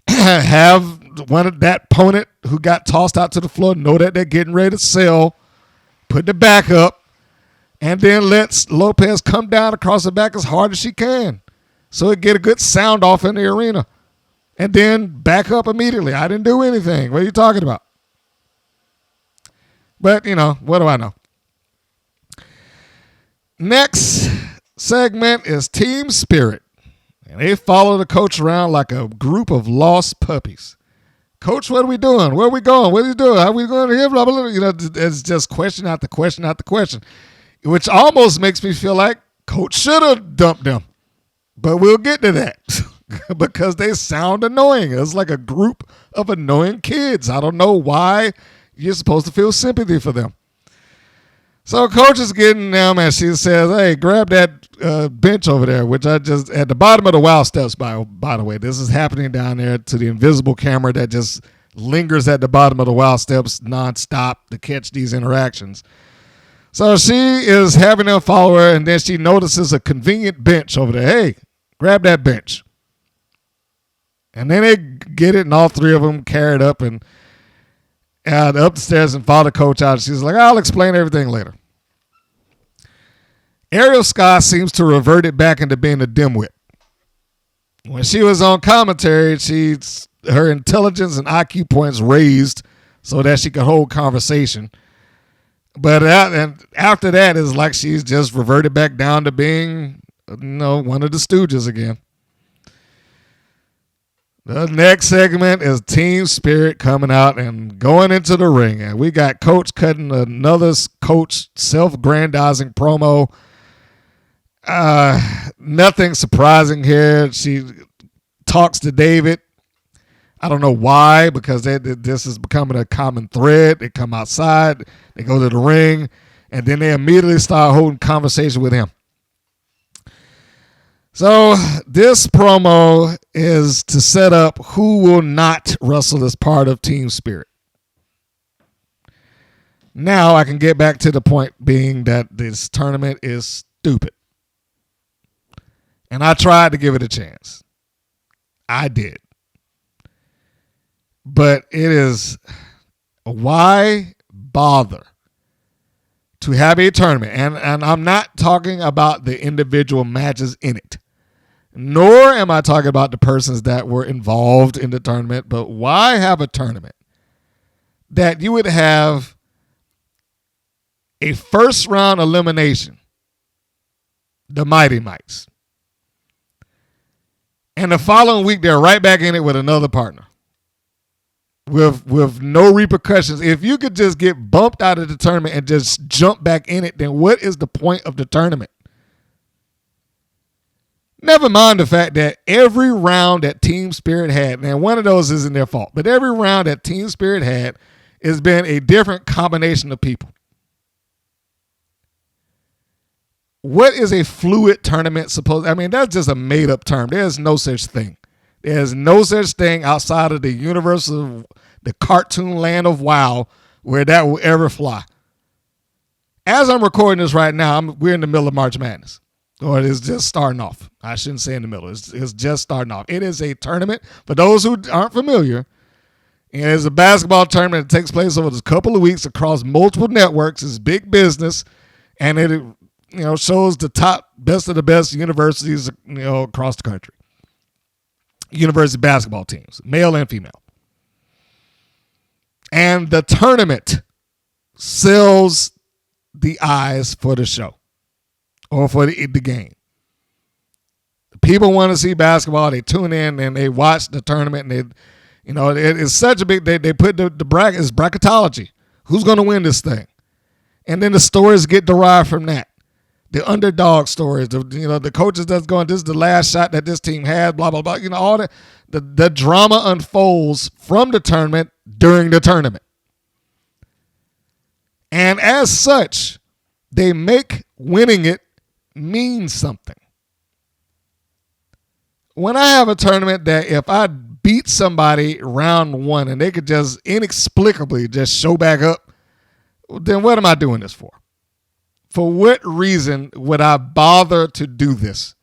Have one of that opponent who got tossed out to the floor know that they're getting ready to sell, put the back up, and then let Lopez come down across the back as hard as she can so it get a good sound off in the arena. And then back up immediately. I didn't do anything. What are you talking about? But, what do I know? Next segment is Team Spirit. And they follow the coach around like a group of lost puppies. Coach, what are we doing? Where are we going? What are you doing? How are we going here? Blah, blah, blah. It's just question after question after question, which almost makes me feel like Coach should have dumped them. But we'll get to that because they sound annoying. It's like a group of annoying kids. I don't know why you're supposed to feel sympathy for them. So Coach is getting them, and she says, hey, grab that bench over there, which I just, at the bottom of the WOW steps, by the way. This is happening down there to the invisible camera that just lingers at the bottom of the WOW steps nonstop to catch these interactions. So she is having them follow her, and then she notices a convenient bench over there. Hey, grab that bench. And then they get it, and all three of them carry it up and up the stairs and follow the coach out. She's like, I'll explain everything later. Ariel Scott seems to revert it back into being a dimwit. When she was on commentary, her intelligence and IQ points raised so that she could hold conversation. But after that, it's like she's just reverted back down to being, one of the stooges again. The next segment is Team Spirit coming out and going into the ring. And we got Coach cutting another Coach self-grandizing promo. Nothing surprising here. She talks to David. I don't know why, because this is becoming a common thread. They come outside, they go to the ring, and then they immediately start holding conversation with him. So this promo is to set up who will not wrestle as part of Team Spirit. Now I can get back to the point being that this tournament is stupid. And I tried to give it a chance. I did. But it is, why bother to have a tournament? And I'm not talking about the individual matches in it. Nor am I talking about the persons that were involved in the tournament, but why have a tournament that you would have a first round elimination, the Mighty Mites, and the following week they're right back in it with another partner with no repercussions? If you could just get bumped out of the tournament and just jump back in it, then what is the point of the tournament? Never mind the fact that every round that Team Spirit had, and one of those isn't their fault, but every round that Team Spirit had has been a different combination of people. What is a fluid tournament supposed? I mean, that's just a made-up term. There's no such thing. There's no such thing outside of the universe of the cartoon land of WoW where that will ever fly. As I'm recording this right now, we're in the middle of March Madness. Or it is just starting off. I shouldn't say in the middle. It's just starting off. It is a tournament. For those who aren't familiar, it's a basketball tournament that takes place over a couple of weeks across multiple networks. It's big business, and it shows the top best of the best universities across the country. University basketball teams, male and female. And the tournament sells the eyes for the show. Or for the game. People want to see basketball. They tune in and they watch the tournament. And it's such a big. They put the bracket is bracketology. Who's going to win this thing? And then the stories get derived from that. The underdog stories. The coaches that's going, this is the last shot that this team had. Blah blah blah. All the drama unfolds from the tournament during the tournament. And as such, they make winning it means something. when I have a tournament that if I beat somebody round one and they could just inexplicably just show back up, then what am I doing this for? For what reason would I bother to do this?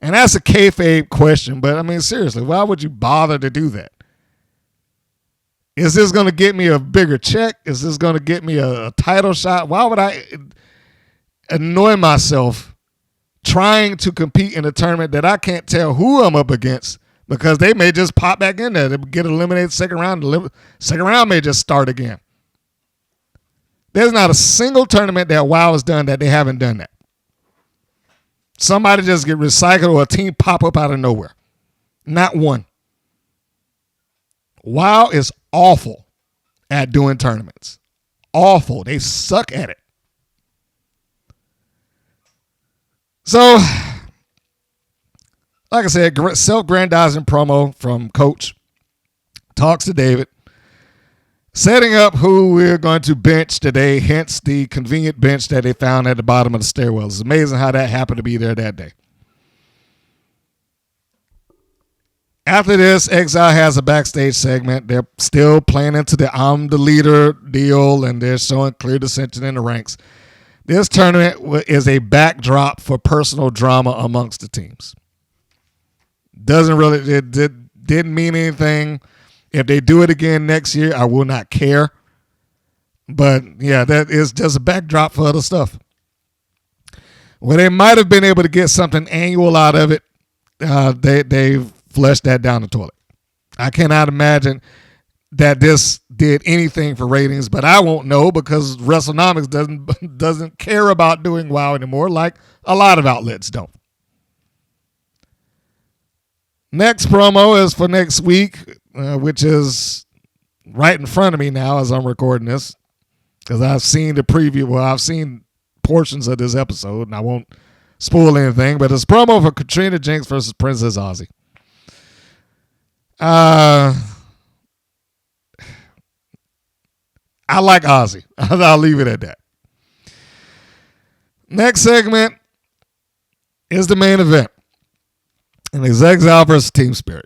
And that's a kayfabe question, but I mean, seriously, why would you bother to do that? Is this going to get me a bigger check? Is this going to get me a title shot? Why would I annoy myself trying to compete in a tournament that I can't tell who I'm up against because they may just pop back in there. They get eliminated second round. The second round may just start again. There's not a single tournament that WoW has done that they haven't done that. Somebody just get recycled or a team pop up out of nowhere. Not one. WoW is awful at doing tournaments. Awful. They suck at it. So, like I said, self-grandizing promo from Coach. Talks to David. Setting up who we're going to bench today, hence the convenient bench that they found at the bottom of the stairwell. It's amazing how that happened to be there that day. After this, Exile has a backstage segment. They're still playing into the I'm the leader deal, and they're showing clear dissension in the ranks. This tournament is a backdrop for personal drama amongst the teams. It didn't mean anything. If they do it again next year, I will not care. But, yeah, that is just a backdrop for other stuff. Well, they might have been able to get something annual out of it. They've flushed that down the toilet. I cannot imagine that this did anything for ratings, but I won't know because WrestleNomics doesn't care about doing WoW anymore like a lot of outlets don't. Next promo is for next week, which is right in front of me now as I'm recording this because I've seen the preview. Well, I've seen portions of this episode, and I won't spoil anything, but it's promo for Katrina Jinx versus Princess Aussie. I like Aussie. I'll leave it at that. Next segment is the main event. And it's Exile versus Team Spirit.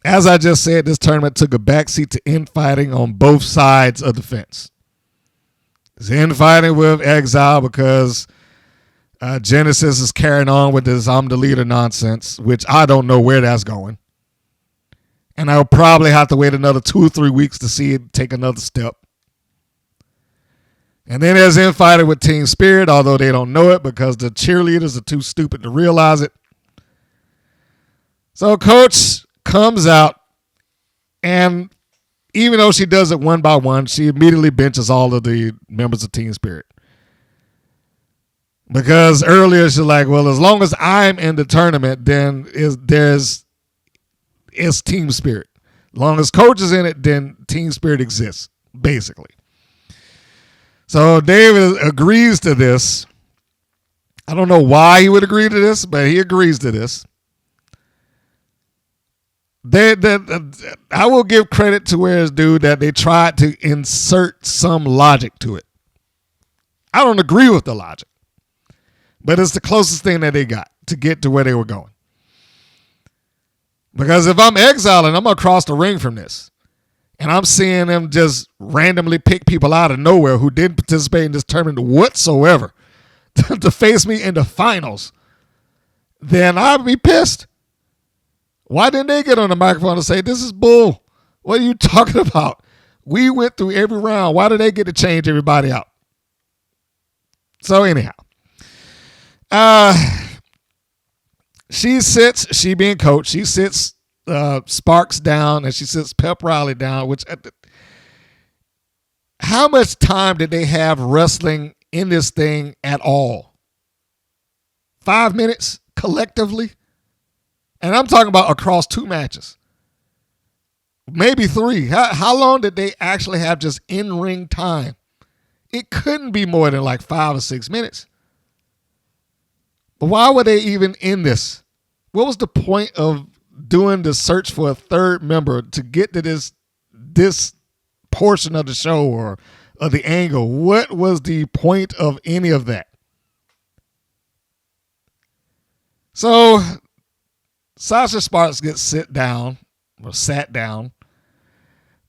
As I just said, this tournament took a backseat to infighting on both sides of the fence. It's infighting with Exile because Genesis is carrying on with this I'm the leader nonsense, which I don't know where that's going. And I'll probably have to wait another 2 or 3 weeks to see it take another step. And then there's infighting with Team Spirit, although they don't know it because the cheerleaders are too stupid to realize it. So Coach comes out, and even though she does it one by one, she immediately benches all of the members of Team Spirit. Because earlier she's like, well, as long as I'm in the tournament, then it's Team Spirit. As long as Coach is in it, then Team Spirit exists, basically. So David agrees to this. I don't know why he would agree to this, but he agrees to this. I will give credit to where it's due that they tried to insert some logic to it. I don't agree with the logic, but it's the closest thing that they got to get to where they were going. Because if I'm exiling, I'm across the ring from this, and I'm seeing them just randomly pick people out of nowhere who didn't participate in this tournament whatsoever to face me in the finals, then I'd be pissed. Why didn't they get on the microphone and say, this is bull? What are you talking about? We went through every round. Why did they get to change everybody out? So anyhow, she being Coach, she sits Sparks down and she sits Pep Riley down, which how much time did they have wrestling in this thing at all? 5 minutes collectively? And I'm talking about across 2 matches. Maybe 3. How long did they actually have just in-ring time? It couldn't be more than like 5 or 6 minutes. But why were they even in this? What was the point of doing the search for a third member to get to this portion of the show or of the angle? What was the point of any of that? So Sasha Sparks gets sat down.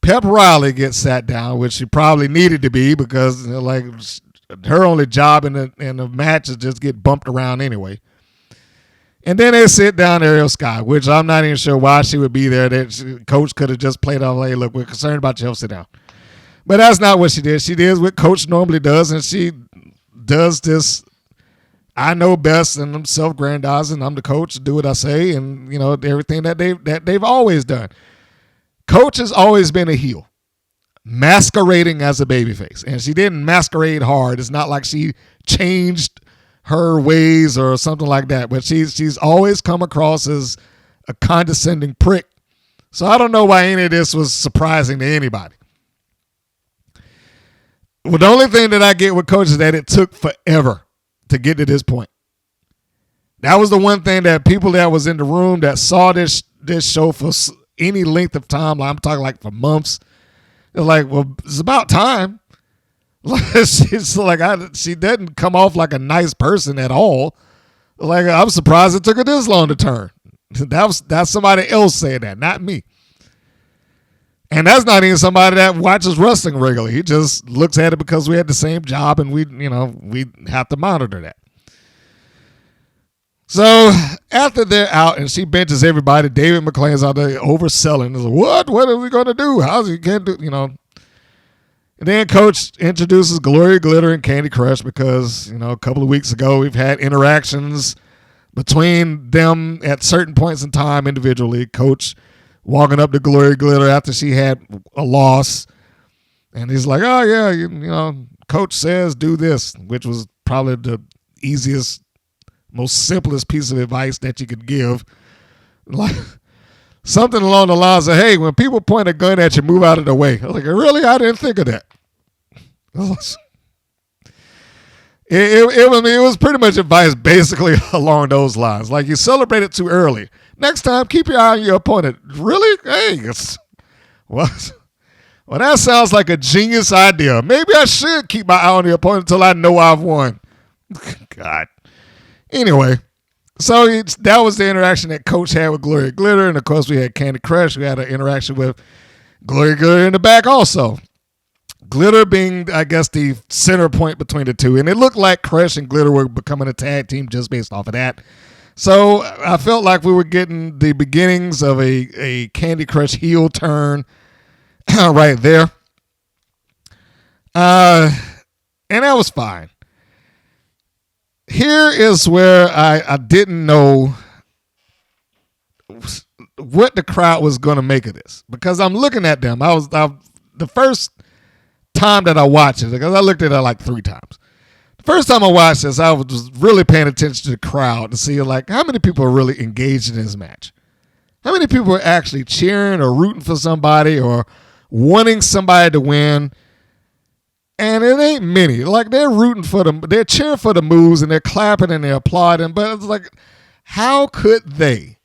Pep Riley gets sat down, which she probably needed to be because like her only job in the match is just get bumped around anyway. And then they sit down Ariel Sky, which I'm not even sure why she would be there. Coach could have just played off, hey, look, we're concerned about you, sit down. But that's not what she did. She did what Coach normally does, and she does this, I know best, and I'm self-grandizing. I'm the coach, do what I say, and everything that they've always done. Coach has always been a heel, masquerading as a babyface, and she didn't masquerade hard. It's not like she changed her ways or something like that, but she's always come across as a condescending prick. So I don't know why any of this was surprising to anybody. Well, the only thing that I get with Coach is that it took forever to get to this point. That was the one thing that people that was in the room that saw this show for any length of time, like I'm talking like for months, they're like, well, it's about time. She's like, she doesn't come off like a nice person at all. Like, I'm surprised it took her this long to turn. That's somebody else saying that, not me. And that's not even somebody that watches wrestling regularly. He just looks at it because we had the same job and we have to monitor that. So after they're out and she benches everybody, David McClain's out there overselling. He's like, what are we going to do? How's he can't do, And then Coach introduces Gloria Glitter and Candy Crush because, a couple of weeks ago we've had interactions between them at certain points in time individually. Coach walking up to Gloria Glitter after she had a loss. And he's like, oh, yeah, Coach says do this, which was probably the easiest, most simplest piece of advice that you could give. Like something along the lines of, hey, when people point a gun at you, move out of the way. I was like, really? I didn't think of that. It was pretty much advice basically along those lines. Like, you celebrated too early. Next time, keep your eye on your opponent. Really? Hey, what? Well, that sounds like a genius idea. Maybe I should keep my eye on the opponent until I know I've won. God. Anyway, so that was the interaction that Coach had with Gloria Glitter. And, of course, we had Candy Crush. We had an interaction with Gloria Glitter in the back also. Glitter being, I guess, the center point between the two. And it looked like Crush and Glitter were becoming a tag team just based off of that. So I felt like we were getting the beginnings of a Candy Crush heel turn right there. And that was fine. Here is where I didn't know what the crowd was going to make of this. Because I'm looking at them. The first time that I watched it, because I looked at it like 3 times. The first time I watched this, I was really paying attention to the crowd to see like how many people are really engaged in this match. How many people are actually cheering or rooting for somebody or wanting somebody to win. And it ain't many. Like, they're rooting for them. They're cheering for the moves and they're clapping and they're applauding. But it's like, how could they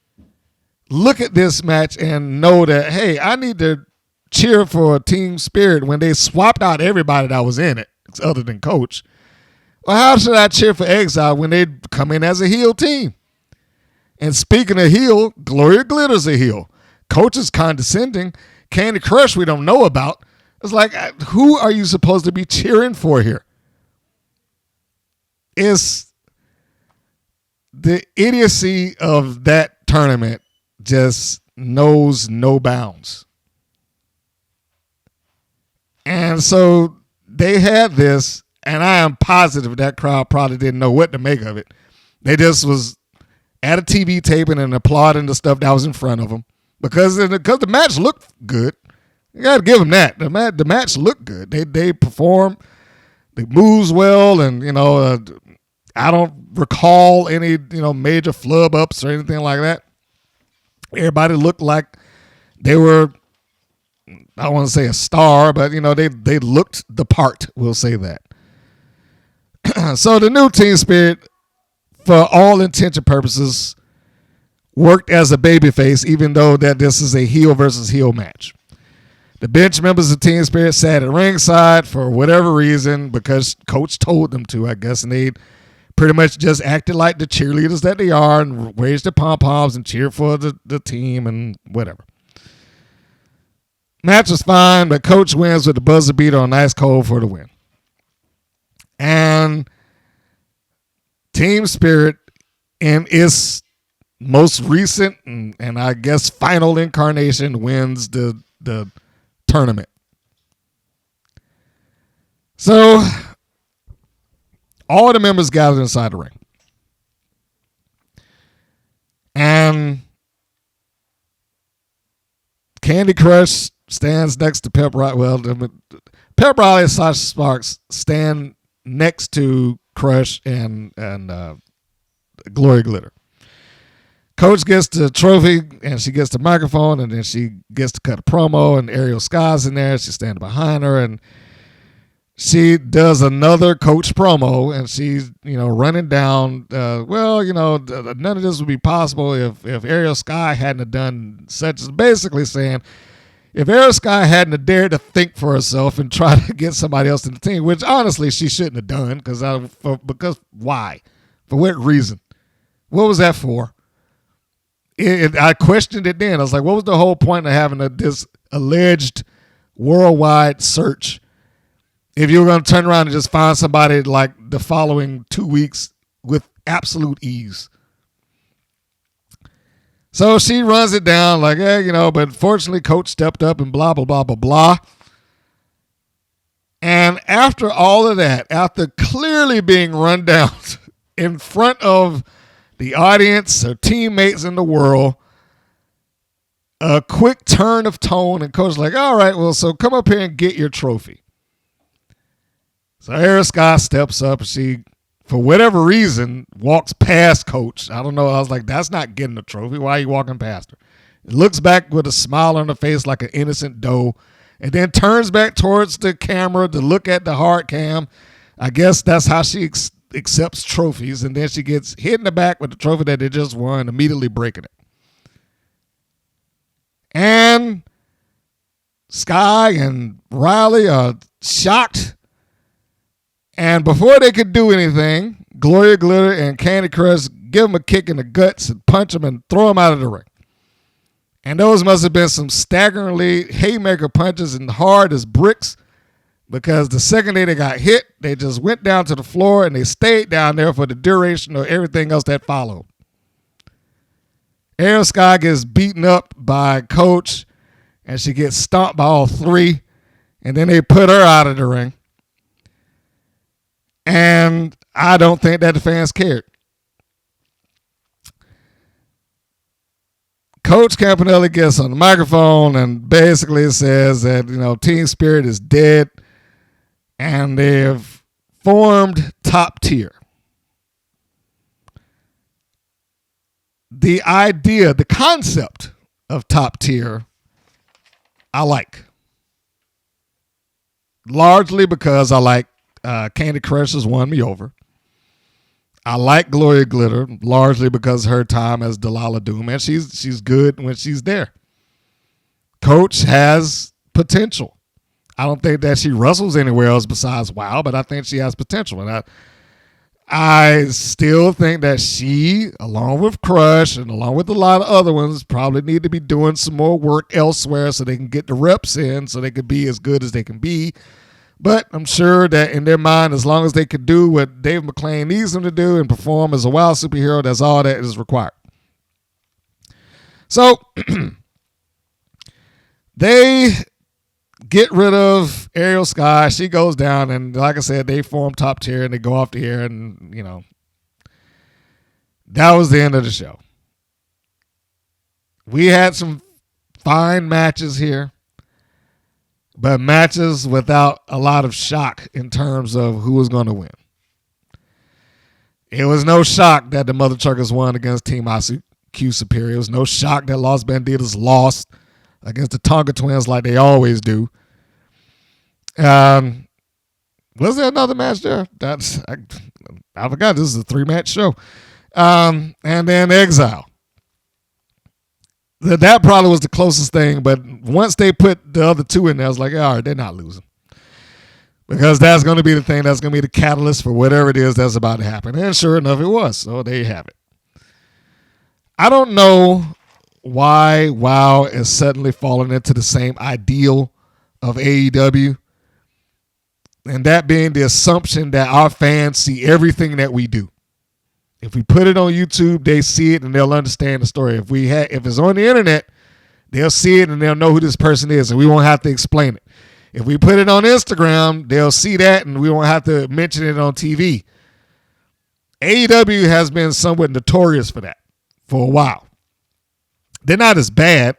look at this match and know that, hey, I need to cheer for team spirit when they swapped out everybody that was in it other than Coach? Well, how should I cheer for Exile when they come in as a heel team? And speaking of heel, Gloria Glitter's a heel. Coach is condescending. Candy Crush we don't know about. It's like, who are you supposed to be cheering for here? It's the idiocy of that tournament just knows no bounds. And so they had this, and I am positive that crowd probably didn't know what to make of it. They just was at a TV taping and applauding the stuff that was in front of them because the match looked good. You got to give them that. The match looked good. They performed. They moves well, and I don't recall any major flub ups or anything like that. Everybody looked like they were. I don't want to say a star, but they looked the part. We'll say that. So the new Team Spirit, for all intents and purposes, worked as a babyface, even though that this is a heel versus heel match. The bench members of Team Spirit sat at ringside for whatever reason, because Coach told them to, I guess, and they pretty much just acted like the cheerleaders that they are and raised their pom-poms and cheered for the team and whatever. Match was fine, but Coach wins with the buzzer beater on Ice Cold for the win. And Team Spirit in its most recent and I guess final incarnation wins the tournament. So all the members gathered inside the ring. And Candy Crush stands next to Pep Riley. Well, Pep Riley and Sasha Sparks stand next to Crush and Glory Glitter. Coach gets the trophy and she gets the microphone and then she gets to cut a promo and Ariel Sky's in there. She's standing behind her and she does another Coach promo and she's, running down, none of this would be possible if Ariel Sky hadn't have done such as basically saying if Ariel Sky hadn't have dared to think for herself and try to get somebody else in the team, which honestly she shouldn't have done because why? For what reason? What was that for? I questioned it then. I was like, what was the whole point of having this alleged worldwide search if you were going to turn around and just find somebody like the following 2 weeks with absolute ease? So she runs it down like, but fortunately Coach stepped up and blah, blah, blah, blah, blah. And after all of that, after clearly being run down in front of the audience, her teammates in the world, a quick turn of tone, and Coach's like, all right, well, so come up here and get your trophy. So Ariel Sky steps up, and she, for whatever reason, walks past Coach. I don't know. I was like, that's not getting the trophy. Why are you walking past her? Looks back with a smile on her face like an innocent doe, and then turns back towards the camera to look at the hard cam. I guess that's how she accepts trophies, and then she gets hit in the back with the trophy that they just won, immediately breaking it. And Sky and Riley are shocked, and before they could do anything, Gloria Glitter and Candy Crush give them a kick in the guts and punch them and throw them out of the ring. And those must have been some staggeringly haymaker punches and hard as bricks, because the second day they got hit, they just went down to the floor and they stayed down there for the duration of everything else that followed. Ariel Sky gets beaten up by Coach and she gets stomped by all three, and then they put her out of the ring. And I don't think that the fans cared. Coach Campanelli gets on the microphone and basically says that, Team Spirit is dead. And they've formed Top Tier. The idea, the concept of Top Tier, I like. Largely because I like Candy Crush has won me over. I like Gloria Glitter, largely because of her time as Delilah Doom, and she's good when she's there. Coach has potential. I don't think that she wrestles anywhere else besides WoW, but I think she has potential. And I still think that she, along with Crush and along with a lot of other ones, probably need to be doing some more work elsewhere so they can get the reps in so they can be as good as they can be. But I'm sure that in their mind, as long as they can do what Dave McClain needs them to do and perform as a WoW superhero, that's all that is required. So they get rid of Ariel Sky. She goes down, and like I said, they form Top Tier, and they go off the air, and, that was the end of the show. We had some fine matches here, but matches without a lot of shock in terms of who was going to win. It was no shock that the Mother Truckers won against Team IQ Superior. It was no shock that Los Bandidas lost against the Tonga Twins like they always do. Was there another match there? I forgot. This is a 3-match show. And then Exile. That probably was the closest thing, but once they put the other two in there, I was like, all right, they're not losing. Because that's going to be the thing that's going to be the catalyst for whatever it is that's about to happen. And sure enough, it was. So there you have it. I don't know why WoW is suddenly falling into the same ideal of AEW. And that being the assumption that our fans see everything that we do. If we put it on YouTube, they see it and they'll understand the story. If it's on the internet, they'll see it and they'll know who this person is, and we won't have to explain it. If we put it on Instagram, they'll see that and we won't have to mention it on TV. AEW has been somewhat notorious for that for a while. They're not as bad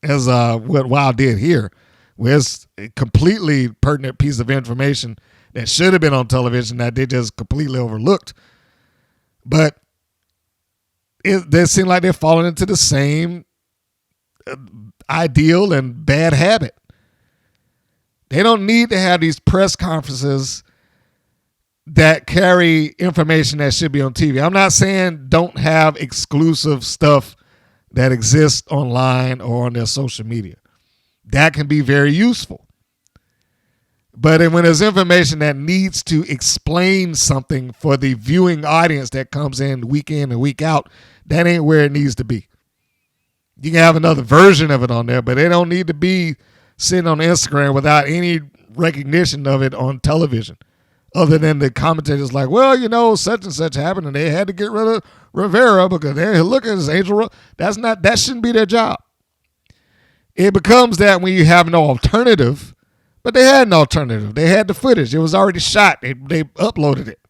as what WoW did here, where it's a completely pertinent piece of information that should have been on television that they just completely overlooked. But they seem like they're falling into the same ideal and bad habit. They don't need to have these press conferences that carry information that should be on TV. I'm not saying don't have exclusive stuff that exists online or on their social media. That can be very useful. But when there's information that needs to explain something for the viewing audience that comes in and week out, that ain't where it needs to be. You can have another version of it on there, but they don't need to be sitting on Instagram without any recognition of it on television. Other than the commentators like, well, you know, such and such happened and they had to get rid of Rivera because they look at his Angel. That shouldn't be their job. It becomes that when you have no alternative, but they had an alternative. They had the footage. It was already shot. They uploaded it.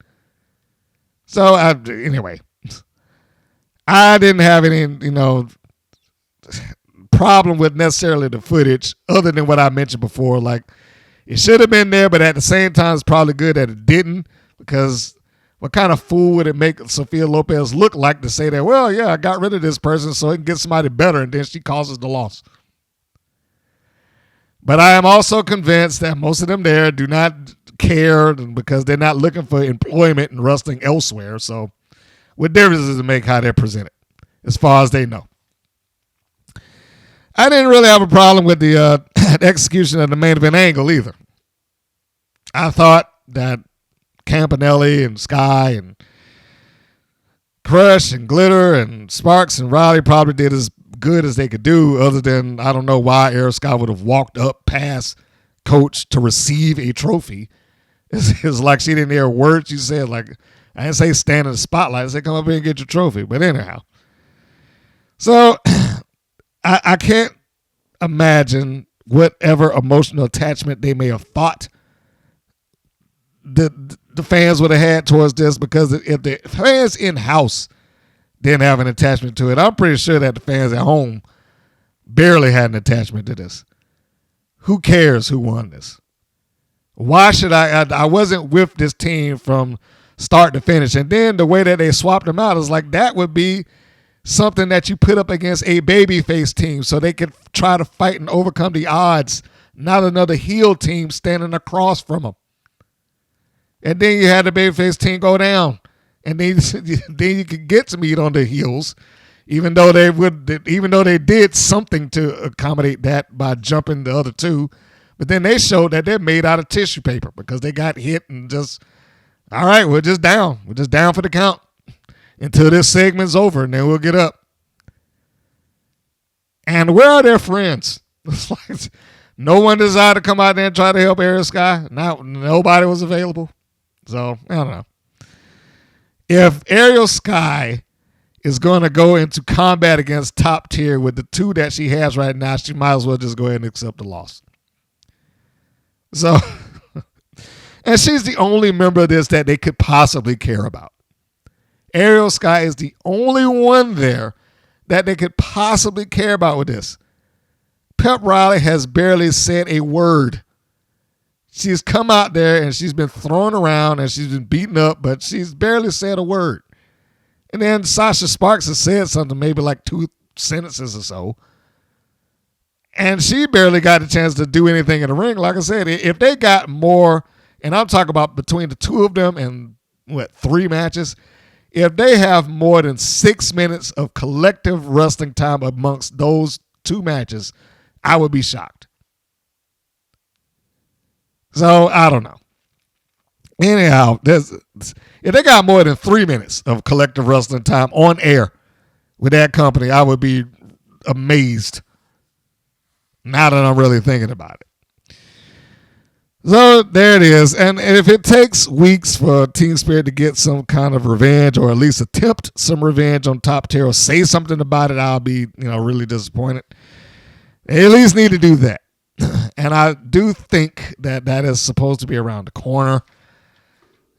So anyway, I didn't have any, problem with necessarily the footage other than what I mentioned before. Like, it should have been there, but at the same time, it's probably good that it didn't, because what kind of fool would it make Sophia Lopez look like to say that, well, yeah, I got rid of this person so I can get somebody better, and then she causes the loss. But I am also convinced that most of them there do not care because they're not looking for employment and wrestling elsewhere. So what difference does it make how they're presented as far as they know? I didn't really have a problem with the execution of the main event angle either. I thought that Campanelli and Sky and Crush and Glitter and Sparks and Riley probably did as good as they could do, other than I don't know why Eric Scott would have walked up past Coach to receive a trophy. It's like she didn't hear a word she said. Like, I didn't say stand in the spotlight. I said come up here and get your trophy. But anyhow. So I can't imagine whatever emotional attachment they may have thought the fans would have had towards this, because if the fans in-house didn't have an attachment to it, I'm pretty sure that the fans at home barely had an attachment to this. Who cares who won this? Why should I wasn't with this team from start to finish. And then the way that they swapped them out is like, that would be something that you put up against a babyface team so they could try to fight and overcome the odds, not another heel team standing across from them. And then you had the babyface team go down, and then you could get some heat on the heels, even though they did something to accommodate that by jumping the other two. But then they showed that they're made out of tissue paper because they got hit and just, all right, we're just down. We're just down for the count until this segment's over, and then we'll get up. And where are their friends? It's like no one decided to come out there and try to help Ariel Sky. Nobody was available. So, I don't know. If Ariel Sky is going to go into combat against top tier with the two that she has right now, she might as well just go ahead and accept the loss. So, and she's the only member of this that they could possibly care about. Ariel Sky is the only one there that they could possibly care about with this. Pep Riley has barely said a word. She's come out there and she's been thrown around and she's been beaten up, but she's barely said a word. And then Sasha Sparks has said something, maybe like 2 sentences or so. And she barely got a chance to do anything in the ring. Like I said, if they got more, and I'm talking about between the two of them and 3 matches, if they have more than 6 minutes of collective wrestling time amongst those 2 matches, I would be shocked. So I don't know. Anyhow, if they got more than 3 minutes of collective wrestling time on air with that company, I would be amazed. Now that I'm really thinking about it. So there it is. And if it takes weeks for Team Spirit to get some kind of revenge, or at least attempt some revenge on Top Tier, or say something about it, I'll be, really disappointed. They at least need to do that. And I do think that is supposed to be around the corner.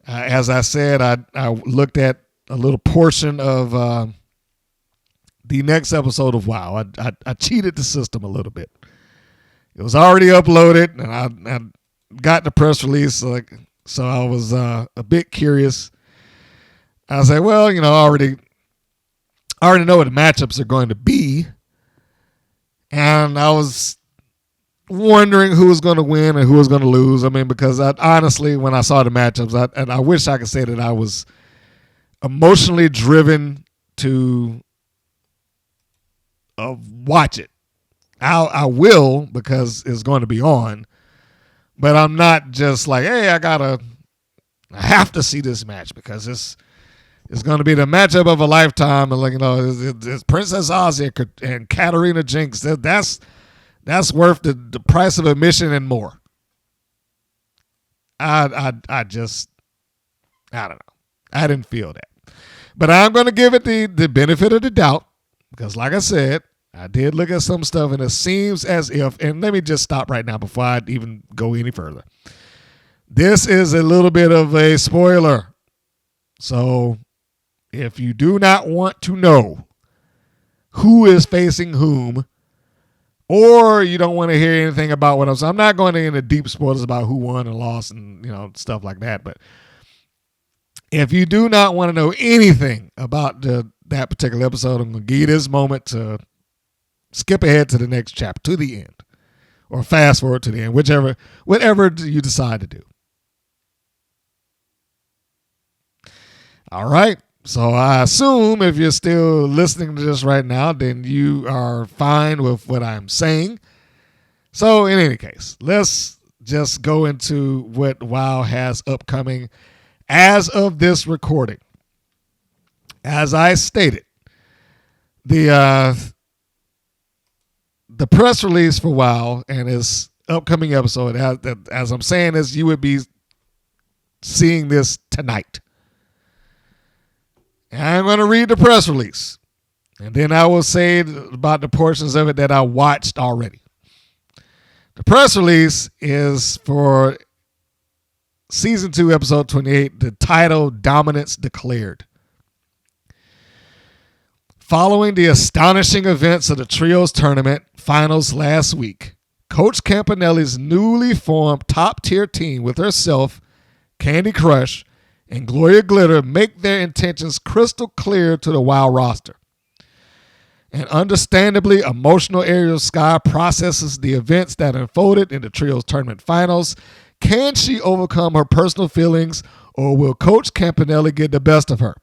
As I said, I looked at a little portion of the next episode of WoW. I cheated the system a little bit. It was already uploaded, and I got the press release, so I was a bit curious. I was like, well, I already know what the matchups are going to be, and I was wondering who was going to win and who was going to lose. I mean, because honestly, when I saw the matchups, I wish I could say that I was emotionally driven to watch it. I will, because it's going to be on, but I'm not just like, hey, I have to see this match because it's going to be the matchup of a lifetime, and it's Princess Ozzy and Katarina Jinx. That's worth the price of admission and more. I don't know. I didn't feel that. But I'm going to give it the benefit of the doubt, because like I said, I did look at some stuff, and it seems as if, and let me just stop right now before I even go any further. This is a little bit of a spoiler. So if you do not want to know who is facing whom, or you don't want to hear anything about what I'm not going into deep spoilers about who won and lost and stuff like that. But if you do not want to know anything about that particular episode, I'm going to give you this moment to skip ahead to the next chapter, to the end, or fast forward to the end, whatever you decide to do. All right. So I assume if you're still listening to this right now, then you are fine with what I'm saying. So in any case, let's just go into what WoW has upcoming as of this recording. As I stated, the press release for WoW and its upcoming episode, as I'm saying this, you would be seeing this tonight. And I'm going to read the press release, and then I will say about the portions of it that I watched already. The press release is for Season 2, Episode 28, the title Dominance Declared. Following the astonishing events of the Trios Tournament finals last week, Coach Campanelli's newly formed top-tier team with herself, Candy Crush, and Gloria Glitter make their intentions crystal clear to the WoW roster. An understandably emotional Ariel Sky processes the events that unfolded in the Trios Tournament finals. Can she overcome her personal feelings, or will Coach Campanelli get the best of her?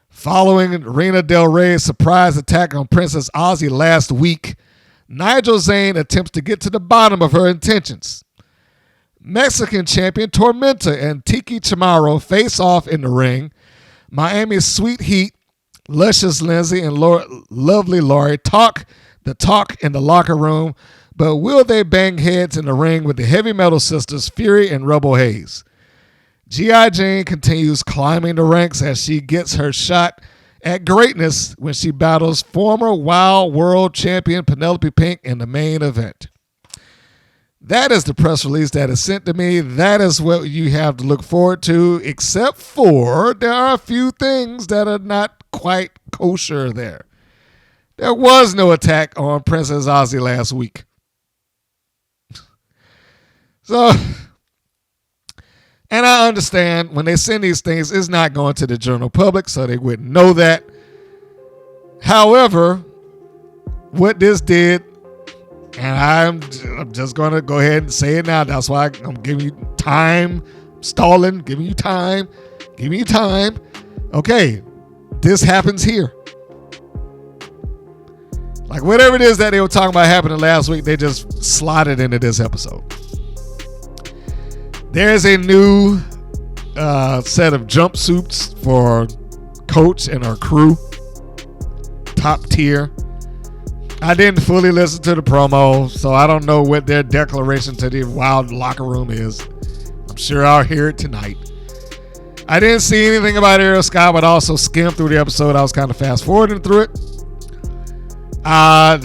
Following Reina Del Rey's surprise attack on Princess Ozzy last week, Nigel Zane attempts to get to the bottom of her intentions. Mexican champion Tormenta and Tiki Chamorro face off in the ring. Miami's Sweet Heat, Luscious Lindsay, and Lovely Laurie talk the talk in the locker room, but will they bang heads in the ring with the Heavy Metal Sisters, Fury and Rebel Hayes? G.I. Jane continues climbing the ranks as she gets her shot at greatness when she battles former Wild World Champion Penelope Pink in the main event. That is the press release that is sent to me. That is what you have to look forward to, except for there are a few things that are not quite kosher there. There was no attack on Princess Ozzy last week. So, and I understand when they send these things, it's not going to the general public, so they wouldn't know that. However, what this did, and I'm just going to go ahead and say it now. That's why I'm giving you time, stalling, giving you time. Okay, this happens here. Like whatever it is that they were talking about happening last week, they just slotted into this episode. There's a new set of jumpsuits for Coach and her crew. Top tier. I didn't fully listen to the promo, so I don't know what their declaration to the Wild locker room is. I'm sure I'll hear it tonight. I didn't see anything about Ariel Scott, but also skimmed through the episode. I was kind of fast forwarding through it. I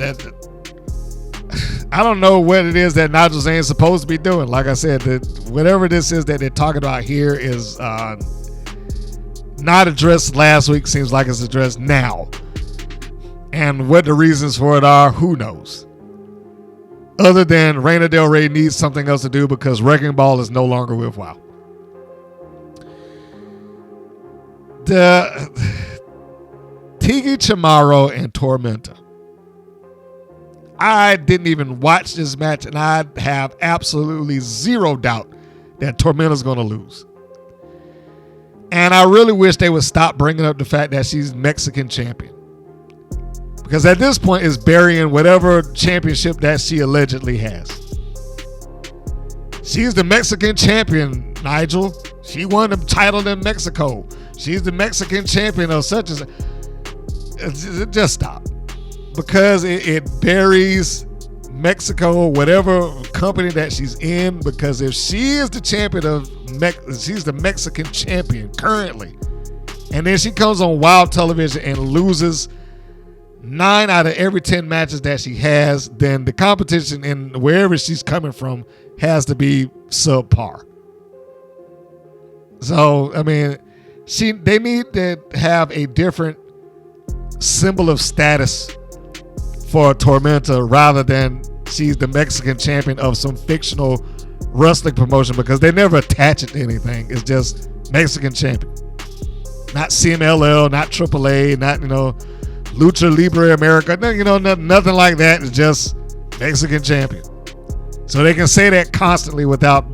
don't know what it is that Nigel Zane's supposed to be doing. Like I said, whatever this is that they're talking about here is not addressed last week. Seems like it's addressed now. And what the reasons for it are, who knows? Other than Reina Del Rey needs something else to do because Wrecking Ball is no longer with WoW. Tiki Chamorro and Tormenta. I didn't even watch this match, and I have absolutely zero doubt that Tormenta's going to lose. And I really wish they would stop bringing up the fact that she's Mexican champion. Because at this point, it's burying whatever championship that she allegedly has. She's the Mexican champion, Nigel. She won the title in Mexico. She's the Mexican champion of such as. Just stop. Because it buries Mexico, whatever company that she's in. Because if she is the champion she's the Mexican champion currently. And then she comes on Wild Television and loses 9 out of every 10 matches that she has, then the competition in wherever she's coming from has to be subpar. So, I mean, they need to have a different symbol of status for Tormenta rather than she's the Mexican champion of some fictional wrestling promotion, because they never attach it to anything. It's just Mexican champion. Not CMLL, not AAA, not, Lucha Libre America, nothing like that. It's just Mexican champion. So they can say that constantly without,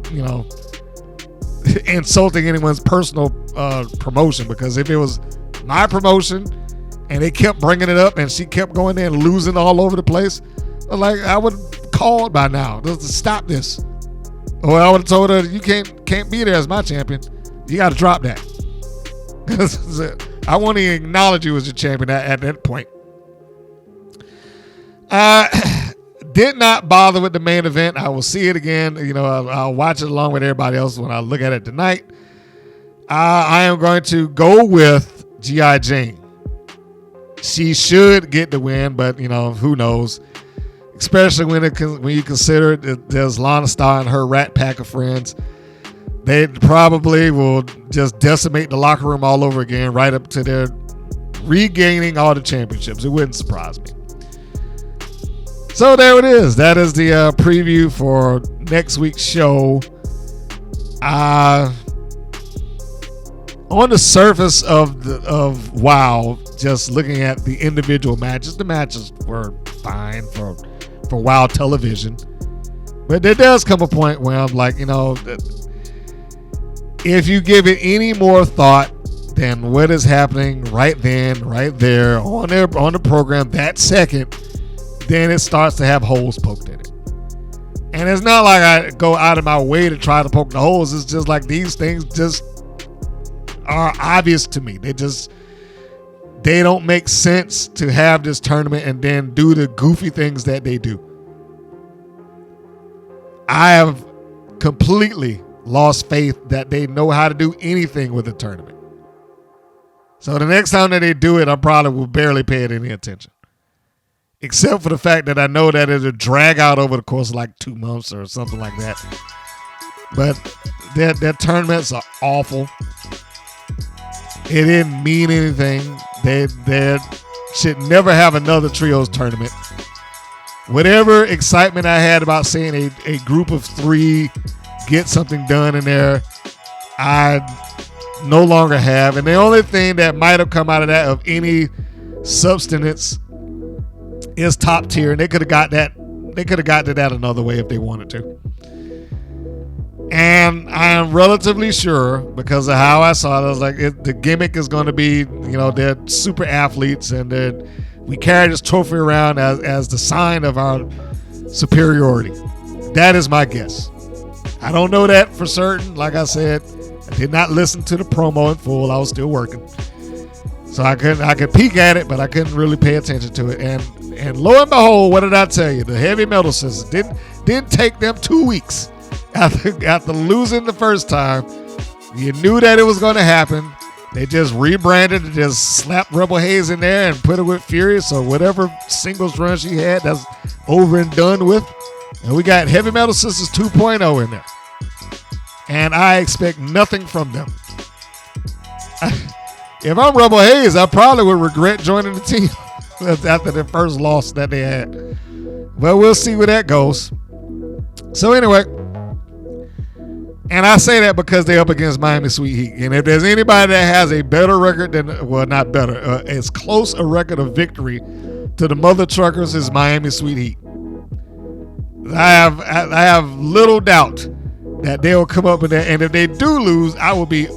insulting anyone's personal promotion. Because if it was my promotion and they kept bringing it up and she kept going there and losing all over the place, I would have called by now. Let's stop this. Or I would have told her, you can't be there as my champion. You got to drop that. I won't even acknowledge you as your champion at that point. Did not bother with the main event. I will see it again. I'll watch it along with everybody else when I look at it tonight. I am going to go with G.I. Jane. She should get the win, but who knows? Especially when you consider that there's Lana Star and her rat pack of friends. They probably will just decimate the locker room all over again, right up to their regaining all the championships. It wouldn't surprise me. So there it is. That is the preview for next week's show. On the surface of WoW, just looking at the individual matches, the matches were fine for WoW television. But there does come a point where I'm like, if you give it any more thought than what is happening right then, right there on the program that second, then it starts to have holes poked in it. And it's not like I go out of my way to try to poke the holes. It's just like these things just are obvious to me. They don't make sense to have this tournament and then do the goofy things that they do. I have completely lost faith that they know how to do anything with a tournament. So the next time that they do it, I probably will barely pay it any attention. Except for the fact that I know that it'll drag out over the course of like 2 months or something like that. But their tournaments are awful. It didn't mean anything. They should never have another trios tournament. Whatever excitement I had about seeing a group of 3 get something done in there, I no longer have. And the only thing that might have come out of that of any substance is Top Tier, and they could have got that. They could have got to that another way if they wanted to. And I am relatively sure, because of how I saw it, I was like, the gimmick is going to be, they're super athletes, and we carry this trophy around as the sign of our superiority. That is my guess. I don't know that for certain. Like I said, I did not listen to the promo in full. I was still working. So I could peek at it, but I couldn't really pay attention to it. And lo and behold, what did I tell you? The Heavy Metal Sisters didn't take them 2 weeks after losing the first time. You knew that it was going to happen. They just rebranded and just slapped Rebel Hayes in there and put it with Fury. So whatever singles run she had, that's over and done with. And we got Heavy Metal Sisters 2.0 in there. And I expect nothing from them. If I'm Rebel Hayes, I probably would regret joining the team after the first loss that they had. But we'll see where that goes. So anyway, and I say that because they're up against Miami Sweet Heat. And if there's anybody that has a better record than, well, not better, as close a record of victory to the Mother Truckers is Miami Sweet Heat. I have little doubt that they'll come up with that. And if they do lose, I will be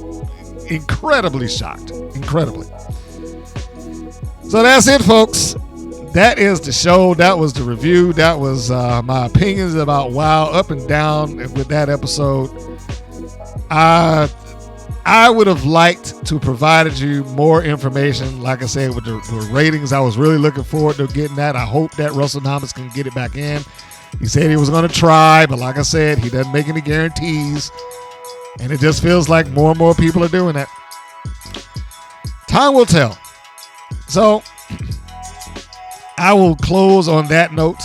incredibly shocked. Incredibly. So that's it, folks. That is the show. That was the review. That was my opinions about WoW up and down with that episode. I would have liked to provided you more information. Like I said, with the ratings, I was really looking forward to getting that. I hope that Russell Thomas can get it back in. He said he was going to try, but like I said, he doesn't make any guarantees. And it just feels like more and more people are doing that. Time will tell. So I will close on that note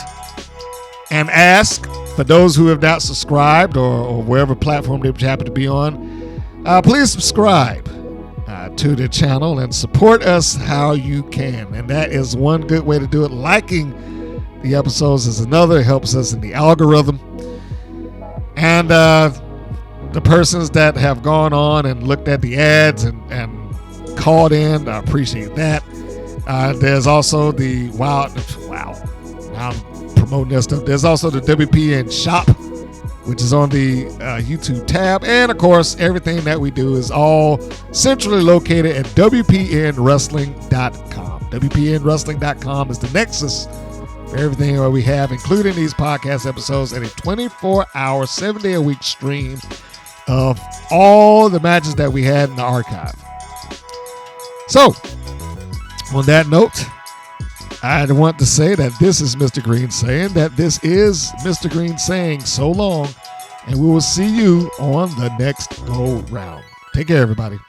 and ask for those who have not subscribed or wherever platform they happen to be on, please subscribe to the channel and support us how you can. And that is one good way to do it. Liking the episodes is another. It helps us in the algorithm. And the persons that have gone on and looked at the ads and called in, I appreciate that. There's also the wow, I'm promoting that stuff. There's also the WPN shop, which is on the YouTube tab. And of course, everything that we do is all centrally located at WPNWrestling.com. WPNWrestling.com is the nexus for everything that we have, including these podcast episodes and a 24-hour, 7-day-a-week stream of all the matches that we had in the archive. So, on that note, I want to say that this is Mr. Green saying that this is Mr. Green saying so long, and we will see you on the next go round. Take care, everybody.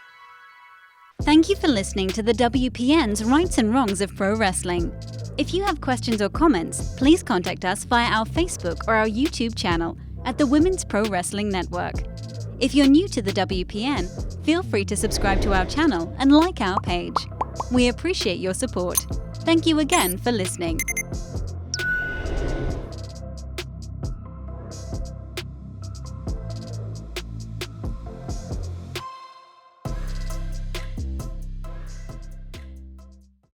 Thank you for listening to the WPN's Rights and Wrongs of Pro Wrestling. If you have questions or comments, please contact us via our Facebook or our YouTube channel at the Women's Pro Wrestling Network. If you're new to the WPN, feel free to subscribe to our channel and like our page. We appreciate your support. Thank you again for listening.